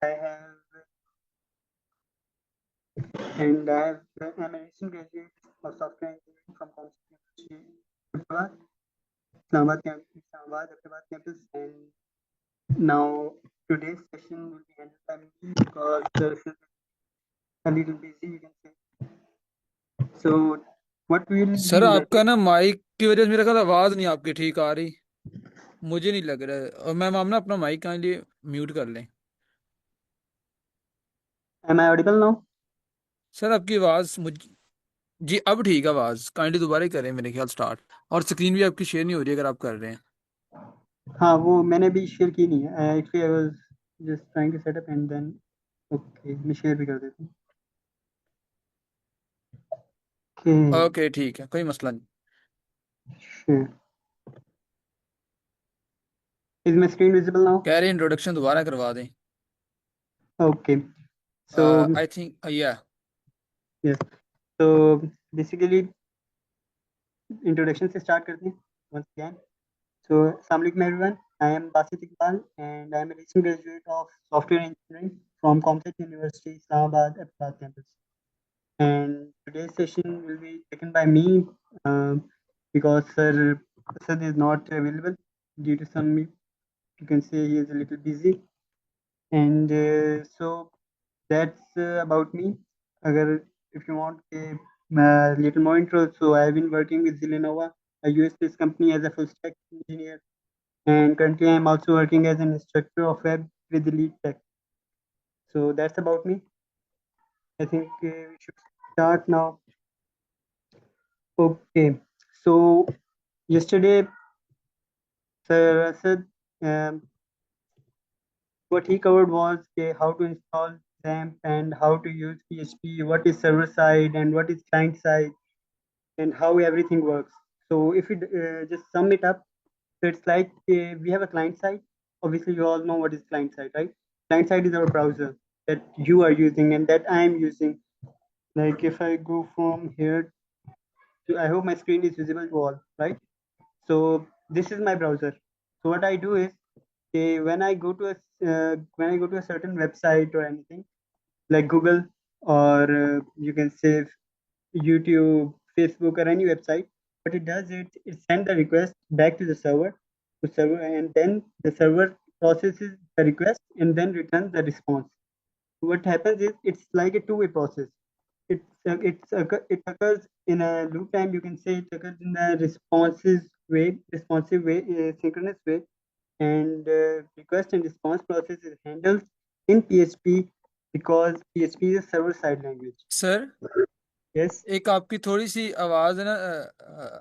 I have I'm a recent graduate of software engineering from Commerce University, Hyderabad, Islamabad campus, and now today's session will be handled by me because a little busy, you can say. So, what we'll sir be आपका working. ना mic की वजह से मेरा ख्याल आवाज नहीं आपकी ठीक आ रही। मुझे नहीं लग रहा है। और मैम आप ना अपना माइक काइंडली म्यूट कर लें। Am I audible now? Sir आपकी आवाज मुझ जी अब ठीक है। आवाज काइंडली दोबारा ही करें मेरे ख्याल स्टार्ट। और स्क्रीन भी आपकी शेयर नहीं हो रही अगर आप कर रहे हैं। हाँ, वो मैंने भी शेयर की नहीं है। Actually I was just trying to set up and then okay मैं शेयर भी कर देता हूँ। ओके, ओके ठीक है, कोई मसला नहीं। Share is my screen visible now? कह रहे इंट्रोडक्शन दोबारा करवा दें। ओके, सो आई थिंक या यस, तो बेसिकली इंट्रोडक्शन से स्टार्ट करते हैं once again. So, Assalamu alaikum everyone. I am Basit Iqbal and I am a recent graduate of software engineering from Comtech University, Islamabad, Ahmedabad campus. And today's session will be taken by me uh, because Sir Asad is not available due to some, you can say he is a little busy. And so that's about me. Agar, if you want a little more intro, so I've been working with Zilinova, a US-based company as a full stack engineer, and currently I'm also working as an instructor of web with Elite Tech. So that's about me. I think we should start now. Okay, so yesterday, Sir Asad, um, what he covered was how to install XAMPP and how to use PHP, what is server side and what is client side, and how everything works. So if we just sum it up, so it's like we have a client side. Obviously, you all know what is client side, right? Client side is our browser that you are using and that I am using. Like if I go from here to, I hope my screen is visible to all, right? So this is my browser. So what I do is when I go to a certain website or anything like Google or you can say YouTube, Facebook, or any website, what it does it sends the request back to server, and then the server processes the request and then returns the response. What happens is it's like a two-way process. It occurs in a loop time. You can say it occurs in a responsive way, synchronous way, and request and response process is handled in PHP because PHP is a server-side language. Sir Yes. एक आपकी थोड़ी सी आवाज है ना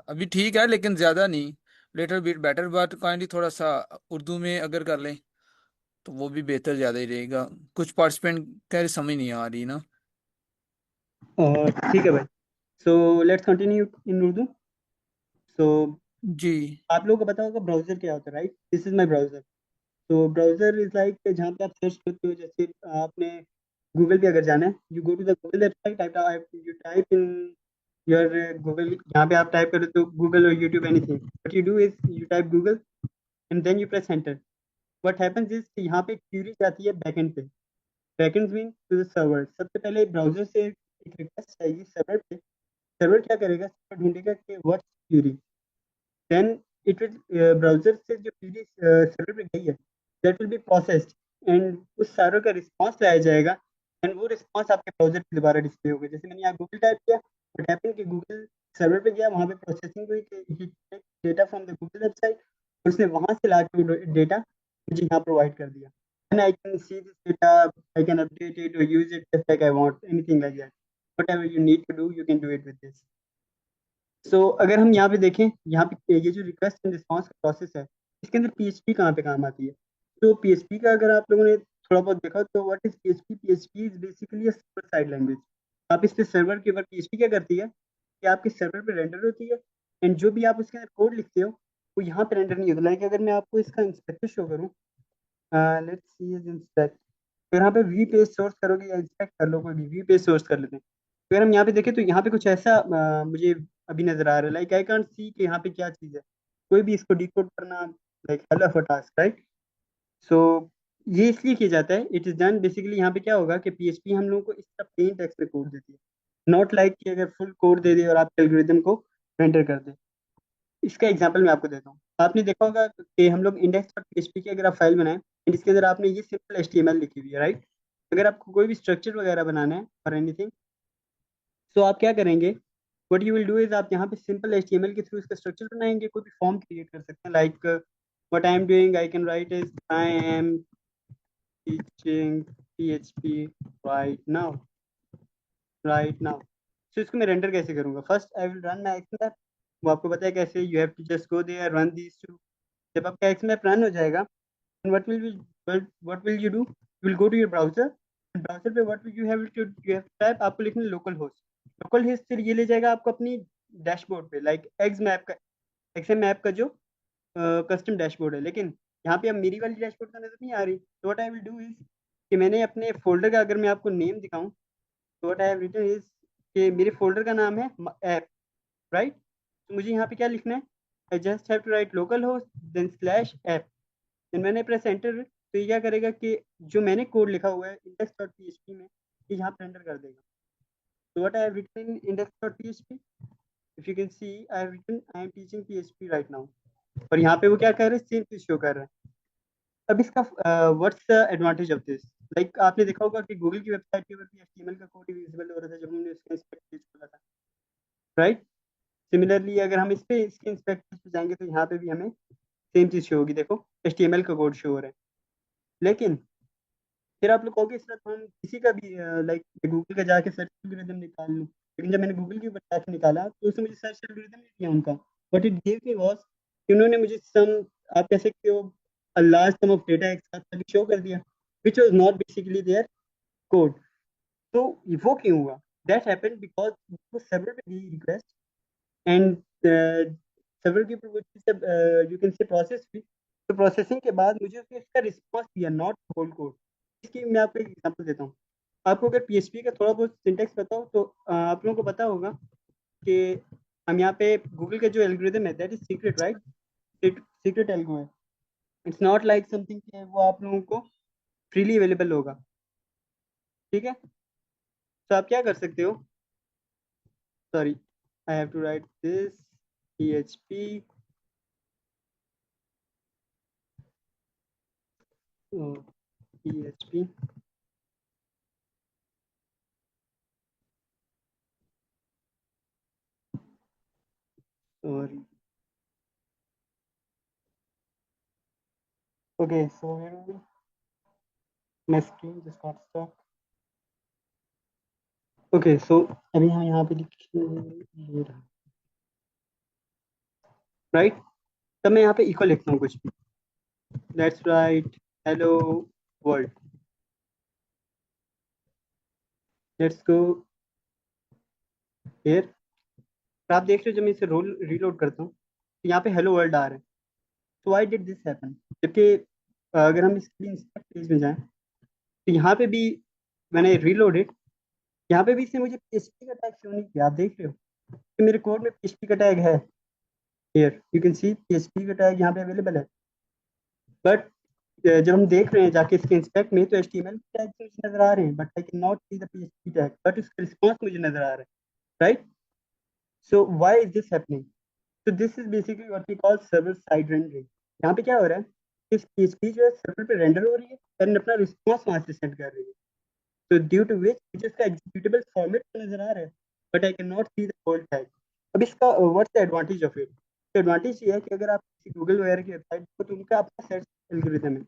अभी ठीक है लेकिन ज्यादा नहीं। Little bit better but kindly थोड़ा सा उर्दू में अगर कर लें तो वो भी बेहतर ज्यादा ही रहेगा। कुछ पार्टिसिपेंट कह रहे समझ नहीं आ रही ना। ठीक है भाई. So let's continue in Urdu. So जी आप लोगों को पता होगा ब्राउजर क्या होता है, right? This is my browser. तो ब्राउजर इज लाइक जहाँ पे आप सर्च करते हो, जैसे आपने गूगल पे अगर जाना है, you go to the Google website, you type in your Google, यहाँ पे आप टाइप करो तो गूगल और YouTube anything, what you do is you type Google and then you press enter. What happens is यहाँ पे क्यूरी जाती है बैकएंड पे. Backend mean to the server. सबसे पहले ब्राउजर से एक रिक्वेस्ट आएगी सर्वर पे. सर्वर क्या करेगा? सर्वर ढूंढेगा कि what's query. Then it will browser से जो क्वेरी सर्वर पे गई है, that will be processed and उस सर्वर का रिस्पांस लाया जाएगा. एंड वो रिस्पांस आपके ब्राउजर पे दोबारा डिस्प्ले होगा. जैसे मैंने यहाँ गूगल टाइप किया, बट हैपन कि गूगल सर्वर पे गया, वहाँ पे प्रोसेसिंग हुई कि data from the Google website, उसने वहाँ से ला के डेटा मुझे यहाँ प्रोवाइड कर दिया. And I can see this data, I can update it और use it just like I want, anything like that. whatever you need to do, you can do it with this. अगर हम यहाँ पे देखें, यहाँ पे ये जो रिक्वेस्ट एंड रिस्पांस का प्रोसेस है, इसके अंदर पीएचपी कहाँ पे काम आती है? तो पीएचपी का अगर आप लोगों ने थोड़ा बहुत देखा तो what is PHP? PHP is basically a server side language. आप इस पे सर्वर के ऊपर पीएचपी क्या करती है कि आपके सर्वर पे रेंडर होती है एंड जो भी आप उसके अंदर कोड लिखते हो वो यहाँ पे रेंडर नहीं होता. लाइक अगर मैं आपको इसका इंस्पेक्टर शो करूँ, लेट्स सी इज इंस्पेक्ट. तो यहाँ पे वी पेज सोर्स करोगे या इंस्पेक्ट कर लो, कोई भी वी पेज सोर्स कर लेते हैं. तो अगर हम यहाँ पे देखें तो यहाँ पे कुछ ऐसा मुझे अभी नजर आ रहा है. लाइक आई कांट सी कि यहाँ पे क्या चीज़ है. कोई भी इसको डिकोड करना like hell of a task, right? So ये इसलिए किया जाता है, इट इज डन बेसिकली। यहाँ पे क्या होगा कि पीएचपी हम लोगों को इस तरह प्लेन टेक्स्ट में कोड देती है, नॉट लाइक कि अगर फुल कोड दे दे और आप एल्गोरिदम को रेंडर कर दे। इसका एग्जांपल मैं आपको देता हूँ। आपने देखा होगा कि हम लोग इंडेक्स डॉट पीएचपी की अगर आप फाइल बनाएं and इसके अंदर आपने ये सिंपल एचटीएमएल लिखी हुई है, राइट। अगर आपको कोई भी स्ट्रक्चर वगैरह बनाना है और एनीथिंग, तो आप क्या करेंगे, what you will do is आप यहाँ पे सिंपल एचटीएमएल के थ्रू इसका स्ट्रक्चर बनाएंगे, कोई भी फॉर्म क्रिएट कर सकते हैं, like what I am doing I can right is I am teaching PHP right now. So इसको मैं रेंडर कैसे करूंगा, first I will run my action app. वो आपको पता है कैसे, you have to just go there run these two. जब आपका एक्शन ऐप रन हो जाएगा, what will be what will you do, you will go to your browser, browser पे what will you have to type, आपको लिखना local host. Local host से ये ले जाएगा आपको अपनी डैशबोर्ड पे, लाइक एक्स मैप का जो कस्टम डैशबोर्ड है। लेकिन यहाँ पे अब मेरी वाली डैशबोर्ड तो नजर नहीं आ रही, तो what I will do is कि मैंने अपने फोल्डर का अगर मैं आपको नेम दिखाऊं, तो what I have written is कि मेरे फोल्डर का नाम है ऐप, राइट। तो मुझे यहाँ पे क्या लिखना है, I just have to write local host then slash app. देन मैंने प्रेस एंटर, तो ये क्या करेगा कि जो मैंने कोड लिखा हुआ है इंडेक्स डॉट पीएचपी में, ये यहाँ पे एंटर कर देगा। तो what I have written in index dot PHP, if you can see I have written I am teaching PHP right now. और यहाँ पे वो क्या कर रहे हैं, सेम चीज शो कर रहा है। अब इसका what's the advantage of this, like आपने देखा होगा कि गूगल की वेबसाइट के ऊपर भी एचटीएमएल का कोड विजिबल हो रहा था जब हमने उसका इंस्पेक्ट पेज खोला था, राइट। सिमिलरली अगर हम इस पे इसके इंस्पेक्ट पेज पे जाएंगे, तो यहाँ पे भी हमें सेम चीज शो होगी, देखो एचटीएमएल का कोड शो हो रहा है। लेकिन फिर आप लोग कहोगे इस तरह तो हम किसी का भी लाइक गूगल का जाके सर्च एल्गोरिदम निकाल लूँ, लेकिन जब मैंने गूगल के ऊपर जाके निकाला तो उसने मुझे सर्च एल्गोरिदम नहीं दिया उनका। But it give me was कि उन्होंने मुझे सम, आप कह सकते हो, a large sum of data एक साथ शो कर दिया, which was not basically their code. तो वो क्यों हुआ, दैट हैपेंड बिकॉज वो सर्वर पे दी रिक्वेस्ट एंड सर्वर के ऊपर यू कैन से प्रोसेस हुई। तो प्रोसेसिंग के बाद मुझे उसने इसका रिस्पॉन्स दिया, नॉट होल कोड। इसकी मैं आपको एक एग्जांपल देता हूँ। आपको अगर पीएचपी का थोड़ा बहुत सिंटेक्स पता हो, तो आप लोगों को पता होगा कि हम यहाँ पे गूगल का जो एल्गोरिदम है that is secret, right. Secret algo है, इट्स नॉट लाइक समथिंग कि वो आप लोगों को फ्रीली अवेलेबल होगा, ठीक है। तो आप क्या कर सकते हो, sorry, I have to write this PHP PHP sorry, okay so my screen just got stuck. Okay so अभी हम यहाँ पे लिख ले रहा, राइट। तब मैं यहाँ पे इक्वल लिखता हूँ कुछ भी, let's write hello world, let's go here. आप देख रहे हो जब मैं इसे रोल रीलोड करता हूँ, तो यहाँ पे हेलो वर्ल्ड आ रहा है। तो व्हाई डिड दिस हैपन, जबकि अगर हम इसके इंस्पेक्ट पेज में जाएं, तो यहाँ पे भी मैंने रीलोडेड, यहाँ पे भी इसने मुझे पीएचपी का टैग शो नहीं किया। आप देख रहे हो कि मेरे कोड में पीएचपी का टैग है, here you can C PHP का टैग यहाँ पे अवेलेबल है। बट जब हम देख रहे हैं जाके इसके इंस्पेक्ट में, तो एचटीएमएल टैग मुझे नजर आ रहे हैं, but I can not see the PHP tag, but उसका रिस्पॉन्स मुझे नजर आ रहा है, right. So why is this happening, तो this is basically what we call server side rendering. यहाँ पे क्या हो रहा है, इस पीएचपी जो है सर्वर पे रेंडर हो रही है और अपना रिस्पॉन्स वहां से सेंड कर रही है। तो ड्यू टू विच मुझे इसका एग्जीक्यूटेबल फॉर्मेट नजर आ रहा है, but I can not see the whole tag. अब इसका what's the advantage of it, advantage ये है कि अगर आप किसी गूगल वगैरह की वेबसाइट देखो, तो उनका अपना सर्च एल्गोरिदम है,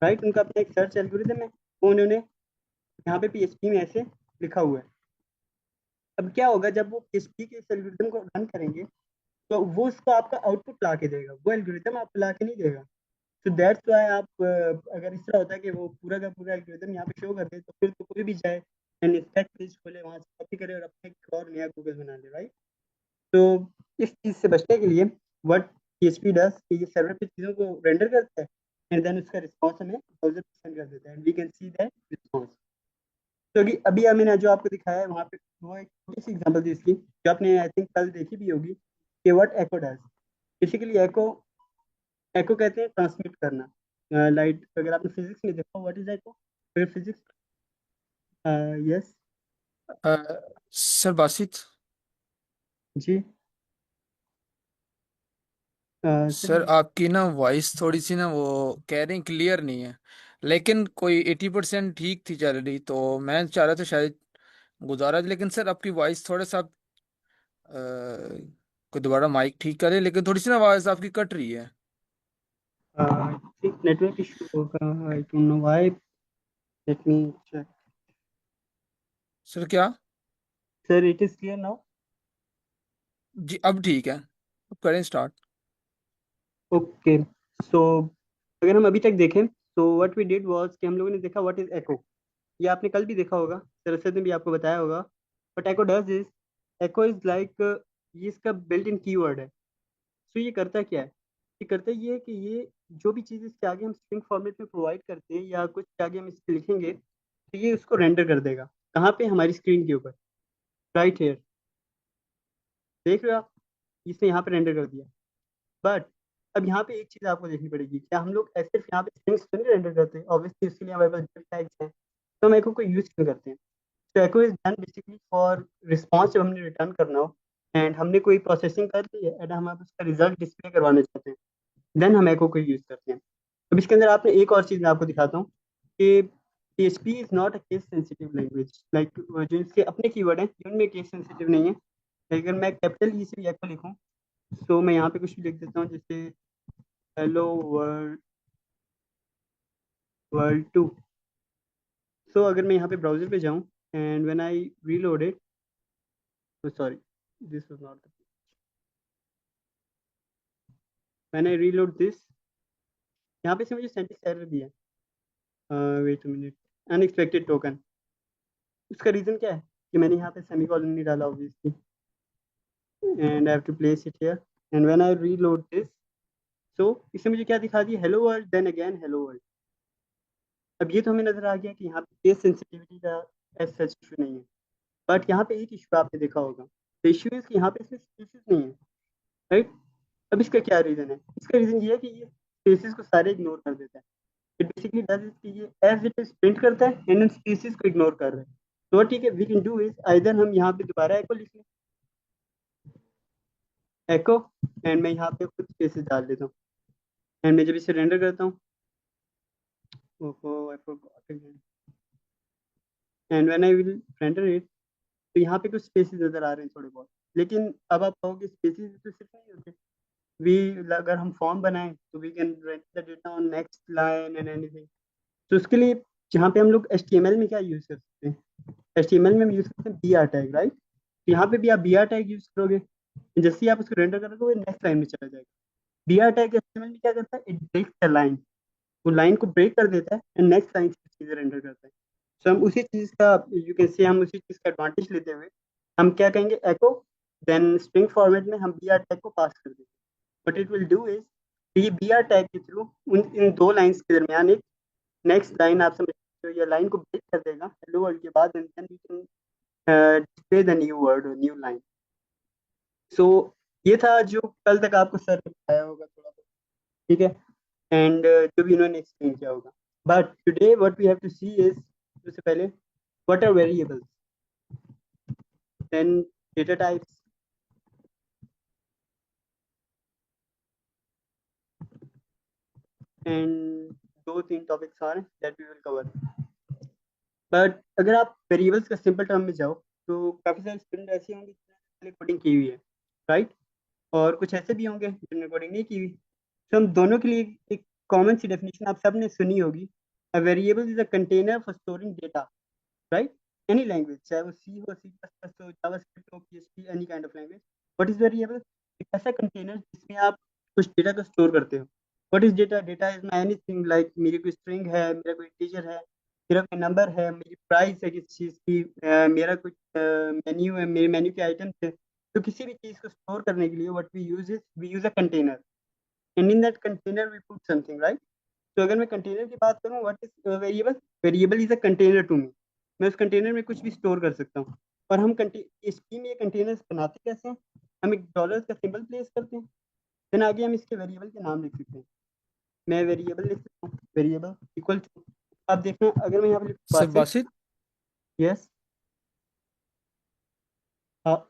राइट। उनका अपना एक सर्च एल्गोरिदम है, वो उन्होंने यहाँ पे पीएचपी में ऐसे लिखा हुआ है। अब क्या होगा, जब वो पीएचपी के इस एल्गोरिदम को रन करेंगे, तो वो उसको आपका आउटपुट ला के देगा, वो एल्गोरिदम आपको ला के नहीं देगा। तो दैट्स वाई आप अगर इस तरह होता है कि वो पूरा का पूरा एल्गोरिदम यहाँ पे शो कर दे, तो फिर तो कोई भी जाए एंड इंस्पेक्ट पेज खोले, वहां से कॉपी करे और अपना एक और नया गूगल बना ले, राइट। तो इस चीज से बचने के लिए व्हाट पीएचपी डज कि ये सर्वर पे चीजों को रेंडर करता है एंड देन उसका रिस्पॉन्स हमें ब्राउजर पे सेंड कर देता है and we can see that response. तो अभी अभी मैंने जो आपको दिखाया है वहाँ पे वो एक छोटी सी एग्जांपल थी इसकी, जो आपने आई थिंक कल देखी भी होगी, कि व्हाट एको डज। बेसिकली एको, एको कहते हैं ट्रांसमिट करना। लाइट अगर आपने फिजिक्स में देखा, व्हाट इज एको? फिर फिजिक्स, यस सर बासित। जी, सर सर आपकी ना वॉइस थोड़ी सी ना वो कह रहे हैं क्लियर नहीं है, लेकिन कोई 80% ठीक थी चल रही, तो मैं चाह रहा था शायद गुजारा, लेकिन सर आपकी वॉइस थोड़ा सा कोई दोबारा माइक ठीक करे, लेकिन थोड़ी सी ना आवाज़ आपकी कट रही है। ठीक नेटवर्क इशू होगा, I don't know why, let me check. Sir क्या? Sir it is clear now. जी अब ठीक है, अब करें स्टार्ट। ओके, सो अगर हम अभी तक देखें तो व्हाट वी डिड वाज कि हम लोगों ने देखा व्हाट इज एको। ये आपने कल भी देखा होगा, सरस्वती ने भी आपको बताया होगा। But echo does is, echo is like, ये इसका बिल्ट इन कीवर्ड है। सो ये करता क्या है? ये करता ये है कि ये जो भी चीज़ इसके आगे हम स्ट्रिंग फॉर्मेट में प्रोवाइड करते हैं या कुछ के आगे हम इसके लिखेंगे, तो ये उसको रेंडर कर देगा। कहाँ पे? हमारी स्क्रीन के ऊपर, राइट हेयर। देख रहे हो आप? इसने यहाँ पे रेंडर कर दिया। बट अब यहाँ पे एक चीज आपको देखनी पड़ेगी, क्या हम लोग सिर्फ यहाँ पे स्ट्रिंग्स तो नहीं रेंडर करते? ऑब्वियसली उसके लिए हमारे पास div टैग्स हैं, तो हम एको को यूज क्यों करते हैं? तो echo is done basically for response जब हमने रिटर्न करना हो, एंड हमने कोई प्रोसेसिंग कर ली है एंड हम अब उसका रिजल्ट डिस्प्ले करवाना चाहते हैं, देन हम एको को यूज करते हैं। अब इसके अंदर आपने एक और चीज मैं आपको दिखाता हूँ कि PHP is not a case sensitive language. Like जो इसके अपने कीवर्ड हैं उनमें केस सेंसिटिव नहीं है। लेकिन मैं कैपिटल ई से भी एको लिखूँ, तो मैं यहाँ पे कुछ भी लिख देता हूँ, जैसे hello world, world two. So अगर मैं यहाँ पे ब्राउजर पे जाऊँ and when I reload it, sorry this was not, when I reload this, यहाँ पे से मुझे सिंटैक्स एरर दिया। Wait a minute, unexpected token. उसका रीजन क्या है कि मैंने यहाँ पे सेमीकोलन नहीं डाला obviously, and I have to place it here, and when I reload this, so इसने मुझे क्या दिखा दिया? Hello world, then again hello world. अब ये तो हमें नजर आ गया कि यहाँ पे केस सेंसिटिविटी का एज सच इशू नहीं है। बट यहाँ पे एक इशू आपने देखा होगा, द इशू इज कि यहाँ पे इसमें स्पेसेस नहीं है, राइट? अब इसका क्या रीजन है? इसका रीजन ये है कि ये स्पेसेस को सारे इग्नोर कर देता है। इट बेसिकली डज इज कि ये एज इट इज प्रिंट करता है एंड इन स्पेसेस को इग्नोर कर रहा है। तो ठीक है, we can do is either हम यहाँ पे दोबारा एको लिख लें, एको, एंड मैं यहाँ पे कुछ स्पेसेस डाल देता हूँ, एंड मैं जब इसे रेंडर करता हूँ, ओहो I forgot again, and when I will render it, तो यहाँ पे कुछ स्पेसेस नजर आ रहे हैं थोड़े बहुत। लेकिन अब आप कहोगे स्पेसेस तो सिर्फ नहीं होते, वी अगर हम फॉर्म बनाएं तो we can write the data on next line and anything. तो उसके लिए जहाँ पे हम लोग HTML में क्या यूज कर सकते हैं? HTML में हम यूज करते हैं BR टैग, राइट? तो यहाँ पे भी आप BR टैग यूज करोगे, जैसे ही आप उसको रेंडर करोगे वो नेक्स्ट लाइन में चला जाएगा। BR टैग HTML में क्या करता है? इट ब्रेक्स द लाइन, वो लाइन को ब्रेक कर देता है एंड नेक्स्ट लाइन से चीजें रेंडर करता है। सो हम उसी चीज का, यू कैन से हम उसी चीज का एडवांटेज लेते हुए हम क्या कहेंगे? एको, देन स्ट्रिंग फॉर्मेट में हम BR टैग को पास कर देंगे। But it will do is, ये BR टैग के थ्रू इन दो लाइंस के दरमियान एक नेक्स्ट लाइन आप समझ सकते हो, या लाइन को ब्रेक कर देगा हेलो वर्ल्ड के बाद, and then we can display the new word, new line. So ये था जो कल तक आपको सर ने बताया होगा थोड़ा बहुत, ठीक है, एंड जो भी इन्होंने एक्सप्लेन किया होगा। But today what we have to see is, सबसे पहले what are variables, then data types, and दो तीन टॉपिक्स और that we will cover. But अगर आप वेरिएबल्स का सिंपल टर्म में जाओ, तो काफ़ी सारे स्टूडेंट ऐसे होंगे जिन्होंने कोडिंग की हुई है, राइट? और कुछ ऐसे भी होंगे जिन्होंने कोडिंग नहीं की हुई। तो हम दोनों के लिए एक कॉमन सी डेफिनेशन आप सबने सुनी होगी, a variable is a container for storing data, right? Any language, चाहे वो सी हो, C++ हो, जावास्क्रिप्ट हो, PHP, any kind of language. What is variable? एक ऐसा कंटेनर जिसमें आप कुछ डेटा को स्टोर करते हो। What is data? Data is my anything, like मेरी कोई स्ट्रिंग है, मेरा कोई टीचर है, मेरा कोई नंबर है, मेरी प्राइस है किसी चीज़ की, मेरा कुछ मेन्यू है, मेरे मेन्यू के आइटम्स है। तो किसी भी चीज़ को स्टोर करने के लिए what we use is, we use a container, and in that container we put something, right? तो अगर मैं कंटेनर की बात करूँ, what is variable? Variable is a container to me. मैं उस कंटेनर में कुछ भी स्टोर कर सकता हूँ। और हम इसकी में ये कंटेनर्स बनाते कैसे हैं? हम एक डॉलर का सिंबल प्लेस करते हैं, देन आगे हम इसके वेरिएबल के नाम लिख सकते हैं। मैं वेरिएबल लिख सकता हूँ, वेरिएबल इक्वल टू, आप देखना अगर मैं यहाँ पे लिखूँ सर बासित। बासित। यस।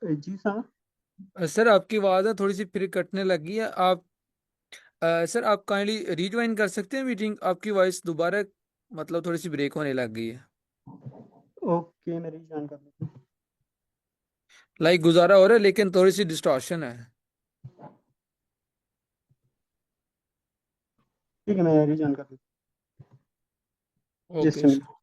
जी सर। सर आपकी आवाज़ है थोड़ी सी फिर कटने लगी है आप। सर आप काइंडली रीज्वाइन कर सकते हैं मीटिंग, आपकी वॉइस दोबारा मतलब थोड़ी सी ब्रेक होने लग गई है। ओके, मैं रीजॉइन कर लेता हूँ। लाइक गुजारा हो रहा है लेकिन थोड़ी सी डिस्टॉर्शन है। ठीक है, मैं रीजॉइन कर लेता हूँ, जस्ट ओके। मिनट।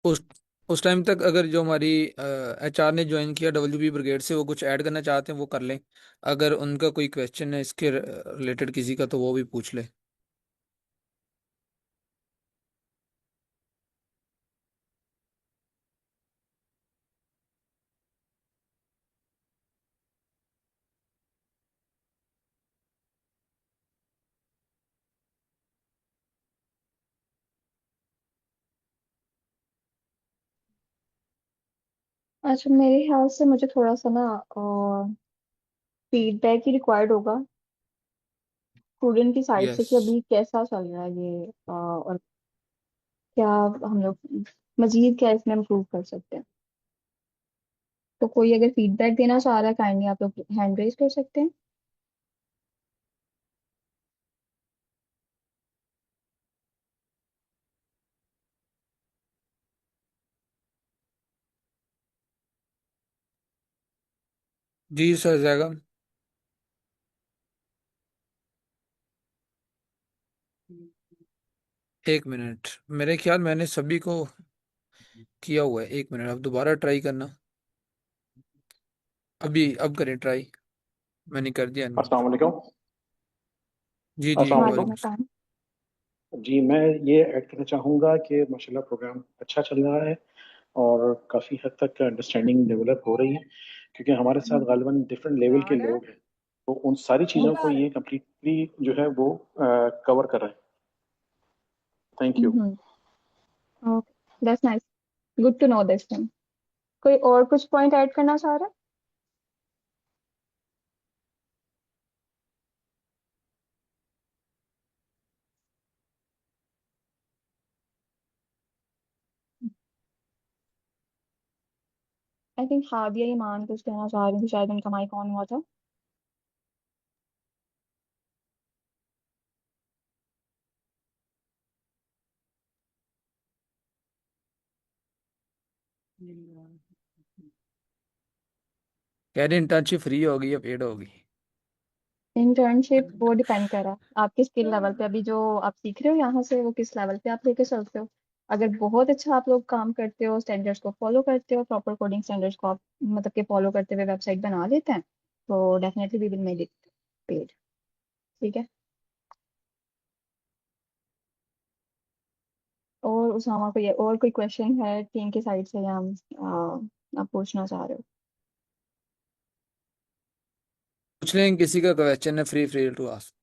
उस उस टाइम तक अगर जो हमारी एचआर ने ज्वाइन किया डब्ल्यूबी ब्रिगेड से, वो कुछ ऐड करना चाहते हैं वो कर लें। अगर उनका कोई क्वेश्चन है इसके रिलेटेड किसी का, तो वो भी पूछ ले। अच्छा, मेरे ख्याल से मुझे थोड़ा सा ना फीडबैक ही रिक्वायर्ड होगा स्टूडेंट की साइड से यस। कि अभी कैसा चल रहा है ये, और क्या हम लोग मजीद क्या इसमें इम्प्रूव कर सकते हैं। तो कोई अगर फीडबैक देना चाह रहा है, काइंडली आप लोग हैंड रेज कर सकते हैं। जी सर जाएगा। 1 मिनट, मेरे ख्याल मैंने सभी को किया हुआ है। 1 मिनट, अब दोबारा ट्राई करना। अभी अब करें ट्राई। मैंने कर दिया अस्सलाम अनम्यूट। वालेकुम। जी जी अस्सलाम वालेकुम। वालेकुम वालेकुम सर। अस्सलाम। जी, मैं ये ऐड करना चाहूँगा कि माशाल्लाह प्रोग्राम अच्छा चल रहा है और काफ़ी हद तक अंडरस्टैंडिंग डेवलप हो रही है, क्योंकि हमारे साथ गालिबन डिफरेंट लेवल के लोग हैं, तो उन सारी चीज़ों को ये कम्प्लीटली जो है वो कवर कर रहे हैं। Thank you. Hmm. Okay, that's nice, good to know this thing. कोई और कुछ पॉइंट ऐड करना चाह रहा है? आई थिंक हादिया ईमान कुछ कहना चाह रही थी, शायद उनका माइक ऑन हुआ था। कह रहे इंटर्नशिप फ्री होगी या पेड होगी। इंटर्नशिप वो डिपेंड कर रहा है आपके स्किल लेवल पे। अभी जो आप सीख रहे हो यहाँ से, वो किस लेवल पे आप लेके चलते हो। अगर बहुत अच्छा आप लोग काम करते हो, स्टैंडर्ड्स को फॉलो करते हो, प्रॉपर कोडिंग स्टैंडर्ड्स को आप मतलब के फॉलो करते हुए वेबसाइट बना लेते हैं, तो definitely we will make it paid. ठीक है। और उसामा, कोई और कोई क्वेश्चन है टीम की साइड से, या आप पूछना चाह रहे हो? पूछ लें, किसी का क्वेश्चन है, free free to ask.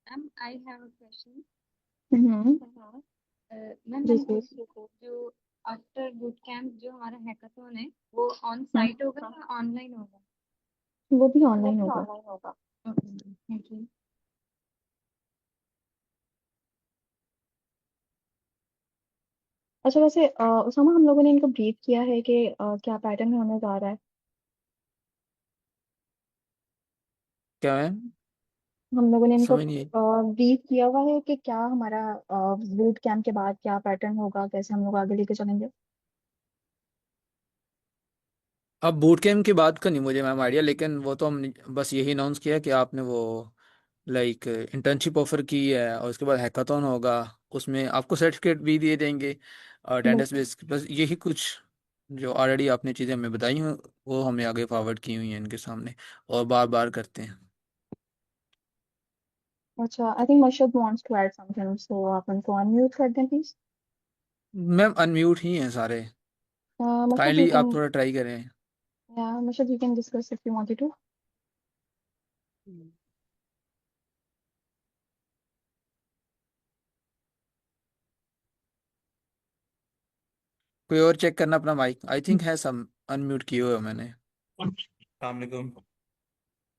Ma'am I have a question. Hmm. Ma'am जी मैंने जी। पूछ रही थी, जो आफ्टर बूट कैंप जो हमारा हैकाथॉन है वो ऑन हम्म, साइट होगा या ऑनलाइन होगा? वो भी वो ऑनलाइन भी होगा। ऑनलाइन होगा। Okay, thank you. अच्छा, वैसे उसामा, हम लोगों ने इनको ब्रीफ किया है कि क्या पैटर्न होने जा रहा है? क्या है? हम लोगों ने इनको समझ नहीं आई। ब्रीफ किया हुआ है कि क्या हमारा बूट कैंप के बाद क्या पैटर्न होगा, कैसे हम लोग आगे लेके चलेंगे? अब बूट कैम्प की बात का नहीं मुझे मैम आइडिया, लेकिन वो तो हम बस यही अनाउंस किया कि आपने वो लाइक इंटर्नशिप ऑफर की है और उसके बाद हैकाथॉन होगा। उसमें आपको सर्टिफिकेट भी दिए जाएंगे अटेंडेंस बस। बेस, बस यही कुछ जो ऑलरेडी आपने चीज़ें हमें बताई हैं वो हमें आगे फॉरवर्ड की हुई हैं इनके सामने, और बार बार करते हैं। अच्छा, I think Mashhad wants to add something, so आप उनको अनम्यूट कर दें प्लीज। मैम अनम्यूट ही हैं सारे, Mashhad, you काइंडली can, आप थोड़ा ट्राई करें। yeah, Mashhad, you can discuss if you wanted to. कोई और चेक करना अपना माइक, आई थिंक है सब अनम्यूट किए हुए मैंने। अस्सलामुअलैकुम।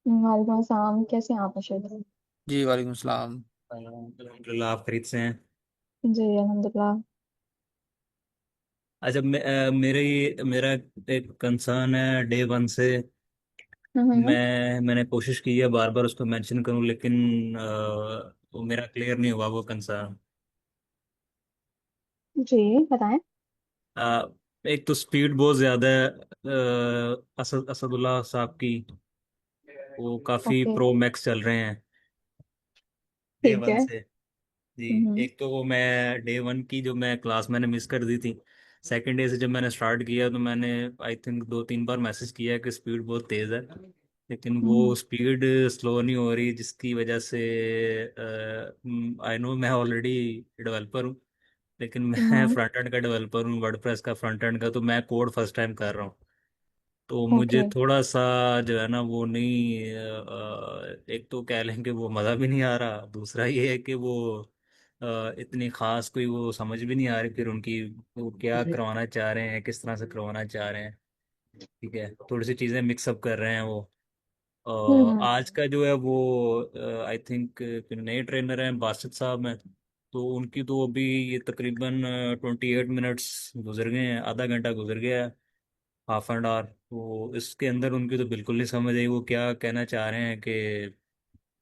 वालेकुम अस्सलाम, कैसे हैं आप Mashhad? जी वालेकुम सलाम। अल्हम्दुलिल्लाह, आप खैरियत से हैं? जी अल्हम्दुलिल्लाह। अच्छा, मेरा एक कंसर्न है डे वन से। हम्म। मैंने कोशिश की है बार बार उसको मेंशन करूं, लेकिन वो मेरा क्लियर नहीं हुआ वो कंसर्न। जी बताएं। एक तो स्पीड बहुत ज़्यादा है असदुल्ला साहब की, वो काफ़ी ओके। प्रो मैक्स चल रहे हैं डे ठीक वन है। से। जी, हम्म। एक तो वो मैं डे वन की जो मैं क्लास मैंने मिस कर दी थी, सेकेंड डे से जब मैंने स्टार्ट किया तो मैंने आई थिंक दो तीन बार मैसेज किया कि स्पीड बहुत तेज़ है, लेकिन वो हम्म। स्पीड स्लो नहीं हो रही, जिसकी वजह से आई नो मैं ऑलरेडी डेवलपर हूँ, लेकिन मैं हम्म। फ्रंट एंड का डेवलपर हूँ, वर्डप्रेस का फ्रंट एंड का, तो मैं कोड फर्स्ट टाइम कर रहा हूँ। तो मुझे ओके। थोड़ा सा जो है ना वो नहीं एक तो कह लें कि वो मज़ा भी नहीं आ रहा, दूसरा ये है कि वो इतनी खास कोई वो समझ भी नहीं आ रही फिर उनकी, वो क्या करवाना चाह रहे हैं, किस तरह से करवाना चाह रहे हैं। ठीक है, थोड़ी सी चीज़ें मिक्सअप कर रहे हैं वो। हम्म। आज का जो है वो आई थिंक नए ट्रेनर हैं बासित साहब हैं, तो उनकी तो अभी ये तकरीबन 28 मिनट्स गुजर गए हैं, आधा घंटा गुजर गया है, हाफ एन आवर। तो इसके अंदर उनकी तो बिल्कुल नहीं समझ आई वो क्या कहना चाह रहे हैं कि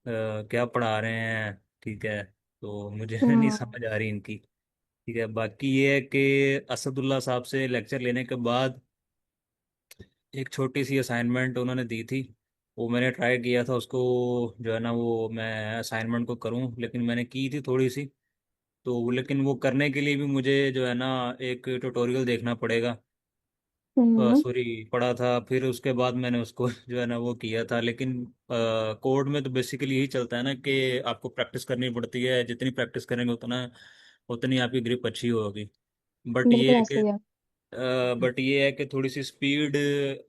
क्या पढ़ा रहे हैं। ठीक है, तो मुझे नहीं हम्म। समझ आ रही इनकी। ठीक है, बाकी ये है कि असदुल्ला साहब से लेक्चर लेने के बाद एक छोटी सी असाइनमेंट उन्होंने दी थी, वो मैंने ट्राई किया था उसको, जो है ना वो मैं असाइनमेंट को करूं, लेकिन मैंने की थी थोड़ी सी, तो लेकिन वो करने के लिए भी मुझे जो है ना एक ट्यूटोरियल देखना पड़ेगा। हम्म। सॉरी, पढ़ा था, फिर उसके बाद मैंने उसको जो है ना वो किया था, लेकिन कोड में तो बेसिकली यही चलता है ना कि आपको प्रैक्टिस करनी पड़ती है, जितनी प्रैक्टिस करेंगे उतना उतनी आपकी ग्रिप अच्छी होगी। बट ये बिल्कुल है ऐसे कि ही है। थोड़ी सी स्पीड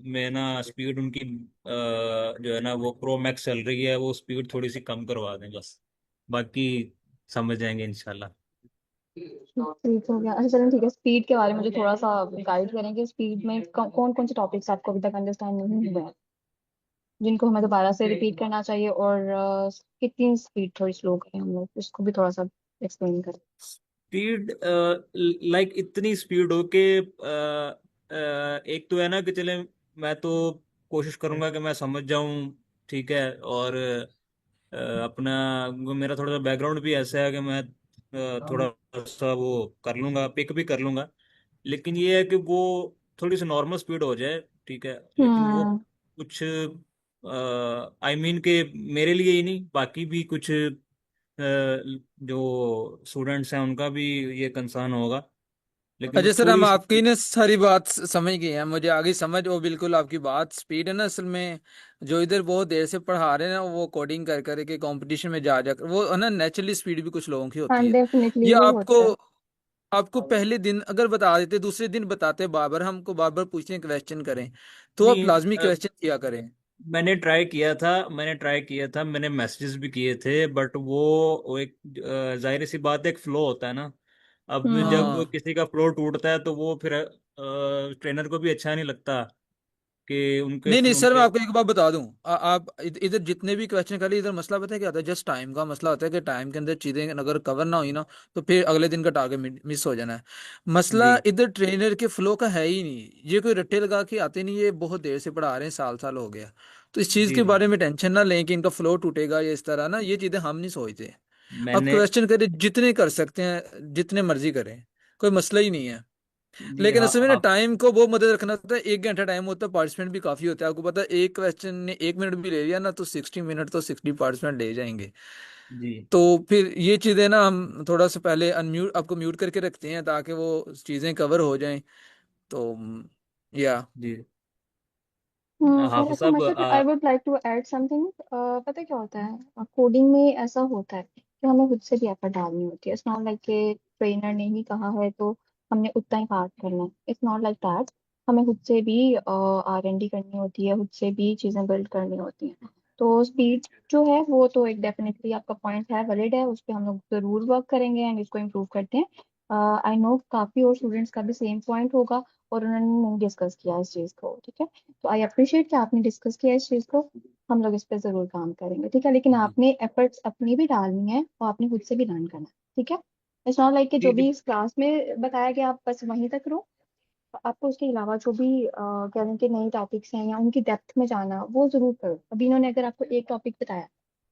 में ना स्पीड उनकी जो है ना वो प्रो मैक्स चल रही है, वो स्पीड थोड़ी सी कम करवा दें बस, बाकी समझ जाएंगे इंशाल्लाह। ठीक हो गया। अच्छा चलें, ठीक है, स्पीड के बारे में मुझे थोड़ा सा गाइड करेंगे। स्पीड में कौन कौन से टॉपिक्स आपको अभी तक अंडरस्टैंड नहीं हुए हैं, जिनको हमें दोबारा से रिपीट करना चाहिए, और कितनी स्पीड थोड़ी स्लो करें हम लोग, उसको भी थोड़ा सा एक्सप्लेन करें। स्पीड लाइक इतनी स्पीड हो कि एक तो है ना कि चले, मैं तो कोशिश करूंगा कि मैं समझ जाऊं। ठीक है, और अपना मेरा थोड़ा सा बैकग्राउंड भी ऐसा है कि मैं थोड़ा सा वो कर लूंगा, पिक भी कर लूंगा, लेकिन ये है कि वो थोड़ी सी नॉर्मल स्पीड हो जाए। ठीक है, लेकिन वो हम्म। कुछ आई मीन के मेरे लिए ही नहीं, बाकी भी कुछ जो स्टूडेंट्स हैं उनका भी ये कंसर्न होगा, लेकिन वो अच्छा सर, हम थोड़ी सी। आपकी ना सारी बात समझ गए हैं, मुझे आगे समझ वो बिल्कुल आपकी बात स्पीड है ना असल में। जो इधर बहुत देर से पढ़ा रहे हैं ना, वो कोडिंग कर करके कंपटीशन में जा जाकर वो है ना, नेचुरली स्पीड भी कुछ लोगों की हाँ होती है। डेफिनेटली ये वो आपको होता है। आपको पहले दिन अगर बता देते, दूसरे दिन बताते, बार बार हमको बार बार पूछते हैं, क्वेश्चन करें, तो आप नहीं, लाजमी क्वेश्चन किया करें। मैंने ट्राई किया था, मैंने मैसेजेस भी किए थे, बट वो एक जाहिर सी बात है, एक फ्लो होता है ना। अब जब हम्म। हाँ किसी का फ्लो टूटता है तो वो फिर ट्रेनर को भी अच्छा नहीं लगता कि उनके नहीं नहीं सर, मैं उनके। आपको एक बात बता दूं, आप इधर जितने भी क्वेश्चन कर लिए, इधर मसला पता है क्या होता है, जस्ट टाइम का मसला होता है कि टाइम के अंदर चीजें अगर कवर ना हुई ना, तो फिर अगले दिन का टारगेट मिस हो जाना है। जी, मसला इधर ट्रेनर के फ्लो का है ही नहीं, ये कोई रट्टे लगा के आते नहीं, ये बहुत देर से पढ़ा रहे हैं, साल साल हो गया। तो इस चीज जी, के जी। बारे में टेंशन ना लें कि इनका फ्लो टूटेगा या इस तरह ना, ये चीजें हम नहीं सोचते। अब मैंने क्वेश्चन करें जितने कर सकते हैं, जितने मर्जी करें, कोई मसला ही नहीं है। जी लेकिन हाँ, असल में ना आप। टाइम को बहुत मदद रखना होता है, 1 घंटा टाइम होता है, पार्टिसिपेंट भी काफी होता है, आपको पता है, एक क्वेश्चन ने 1 मिनट भी ले लिया ना, तो 60 मिनट तो 60 पार्टिसिपेंट ले जाएंगे। जी, तो फिर ये चीजें ना हम थोड़ा सा पहले अनम्यूट आपको म्यूट करके रखते हैं ताकि वो चीजें कवर हो जाएं। तो या जी। और हाफिज अच्छा साहब Mashhad, I would like to add something. पता है क्या होता है कोडिंग में, ऐसा होता है कि हमें खुद से भी एफर्ट डालनी होती है। इट्स नॉट लाइक कि ट्रेनर ने ही कहा है तो हमने उतना ही पार्ट करना है। It's not like that. हमें खुद से भी R&D करनी होती है, खुद से भी चीज़ें बिल्ड करनी होती हैं। तो स्पीड जो है वो तो एक डेफिनेटली आपका पॉइंट है, वैलिड है, उस पर हम लोग ज़रूर वर्क करेंगे एंड इसको इम्प्रूव करते हैं। आई नो काफ़ी और स्टूडेंट्स का भी सेम पॉइंट होगा और उन्होंने नहीं डिस्कस किया इस चीज़ को, ठीक है। तो आई अप्रिशिएट कि आपने डिस्कस किया इस चीज़ को। हम लोग इस पर ज़रूर काम करेंगे, ठीक है। लेकिन आपने एफर्ट्स अपनी भी डालनी है और आपने खुद से भी लर्न करना है, ठीक है। इट्स नॉट लाइक कि जी जो जी भी इस क्लास में बताया गया आप बस वहीं तक रहो। आपको उसके अलावा जो भी कह रहे हैं कि नए टॉपिक्स हैं या उनकी डेप्थ में जाना, वो ज़रूर करो। अभी इन्होंने अगर आपको एक टॉपिक बताया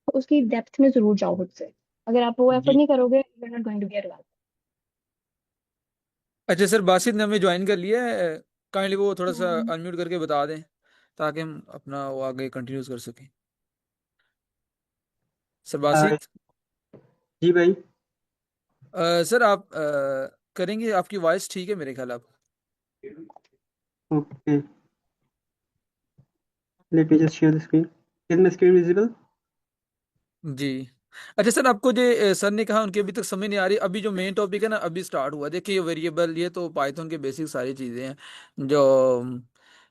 तो उसकी डेप्थ में ज़रूर जाओ खुद से। अगर आप वो एफर्ट जी। नहीं करोगे, you are not going to be a. अच्छा सर, बासित ने हमें ज्वाइन कर लिया है, काइंडली वो थोड़ा सा हम्म। अनम्यूट करके बता दें ताकि हम अपना वो आगे कंटिन्यूज कर सकें। सर अ, बासित। जी भाई। सर आप करेंगे, आपकी वॉइस ठीक है मेरे ख्याल। आप okay, let me just share the screen. Is my screen visible? जी। अच्छा सर, आपको जो सर ने कहा उनकी अभी तक समझ नहीं आ रही। अभी जो मेन टॉपिक है ना, अभी स्टार्ट हुआ। देखिए ये वेरिएबल, ये तो पाइथन के बेसिक सारी चीज़ें हैं जो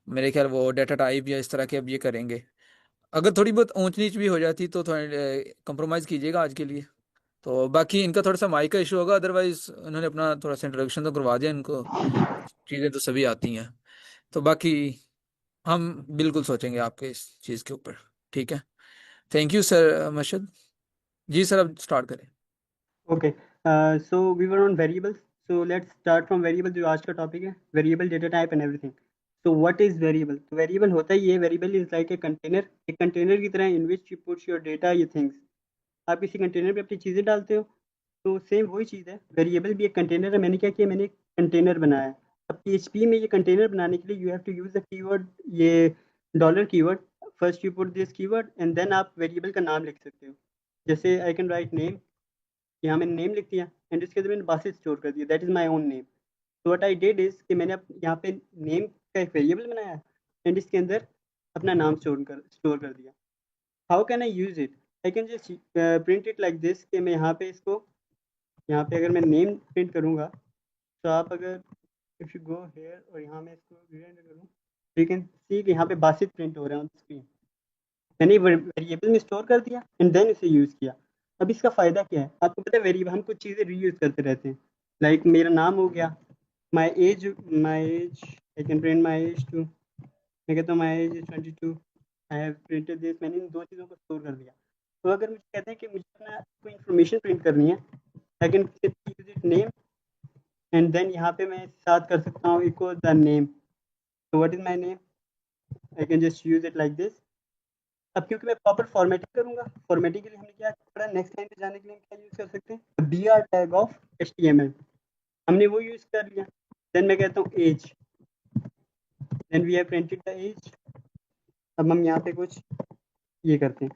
मेरे ख्याल वो डेटा टाइप या इस तरह के अब ये करेंगे। अगर थोड़ी बहुत ऊंच नीच भी हो जाती तो थोड़ा कंप्रोमाइज़ कीजिएगा आज के लिए। तो बाकी इनका थोड़ा सा माइक का इशू होगा, अदरवाइज उन्होंने अपना थोड़ा सा इंट्रोडक्शन तो करवा दिया इनको। चीज़ें तो सभी आती हैं। तो बाकी हम बिल्कुल सोचेंगे आपके इस चीज़ के ऊपर। ठीक है। Thank you sir Mashhad. जी सर, अब स्टार्ट करें। Okay, so we were on variables. So let's start from variable, जो आज का टॉपिक है, variable, data type and everything. तो व्हाट इज वेरिएबल? तो वेरिएबल होता ही है, variable is like a container, एक कंटेनर की तरह in which you puts your data, ये थिंग्स। आप किसी कंटेनर पे अपनी चीज़ें डालते हो, तो सेम वही चीज़ है। वेरिएबल भी एक कंटेनर है। मैंने क्या किया, मैंने एक कंटेनर बनाया है। अब PHP में ये कंटेनर बनाने के लिए you have to use the keyword, ये dollar keyword. First you put this keyword and then आप वेरिएबल का नाम लिख सकते हो। जैसे आई कैन राइट नेम, यहाँ मैंने नेम लिख दिया एंड इसके अंदर मैंने बासित स्टोर कर दिया, that is my own name. तो व्हाट आई डिड इज़ कि मैंने यहाँ पे नेम का एक वेरिएबल बनाया एंड इसके अंदर अपना नाम स्टोर कर दिया। How can I use it? I can just print it like this, कि मैं यहाँ पे इसको, यहाँ पे अगर मैं नेम प्रिंट करूँगा, तो आप अगर इफ़ यू गो हेयर और यहाँ मैं इसको रीरेंडर करूँ, यू कैन सी कि यहाँ पे बासित प्रिंट हो रहा है ऑन स्क्रीन। मैंने वेरिएबल में स्टोर कर दिया एंड देन इसे यूज़ किया। अब इसका फ़ायदा क्या है? आपको पता है वेरिएबल, हम कुछ चीज़ें रीयूज़ करते रहते हैं। लाइक मेरा नाम हो गया, my age, I can print my age too, मैं कहता हूँ my age is 22, I have printed this. मैंने इन दो चीज़ों को स्टोर कर दिया। तो अगर मुझे कहते हैं कि मुझे अपना कोई इन्फॉर्मेशन प्रिंट करनी है, I can use it name and then यहाँ पे मैं साथ कर सकता हूँ इक्वल द नेम। तो what is my name? I can just use it like this. अब क्योंकि मैं प्रॉपर फॉर्मेटिंग करूंगा, फॉर्मेटिंग के लिए हमने क्या करा, नेक्स्ट लाइन पे जाने के लिए हम क्या यूज कर सकते हैं, BR टैग ऑफ HTML। हमने वो यूज कर लिया। देन मैं कहता हूँ age, then we have printed the age. अब हम यहाँ पे कुछ ये करते हैं।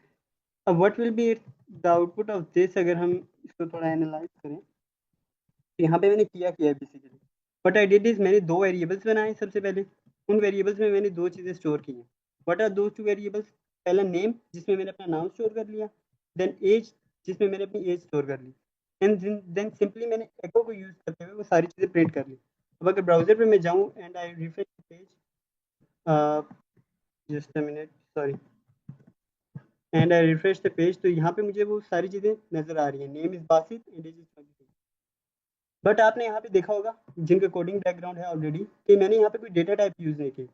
अब what will be the output of this, अगर हम इसको थोड़ा एनालाइज करें, तो यहाँ पे मैंने किया है basically. What I did is, मैंने दो वेरिएबल्स बनाए सबसे पहले। उन वेरिएबल्स में मैंने दो चीज़ें स्टोर की हैं। व्हाट आर दो टू वेरिएबल्स? पहला नेम, जिसमें मैंने अपना नाम स्टोर कर लिया, देन एज, जिसमें मैंने अपनी एज स्टोर कर ली, एंड देन सिंपली मैंने एको को यूज़ करते हुए वो सारी चीज़ें प्रिंट कर ली। अब अगर ब्राउजर पे मैं जाऊँ and I refresh page, just a minute, sorry, and I refresh the page, तो यहाँ पे मुझे वो सारी चीज़ें नज़र आ रही हैं। Name is Basit and age is 22। But आपने यहाँ पे देखा होगा, जिनका कोडिंग बैकग्राउंड है ऑलरेडी, कि मैंने यहाँ पे कोई डेटा टाइप यूज़ नहीं की।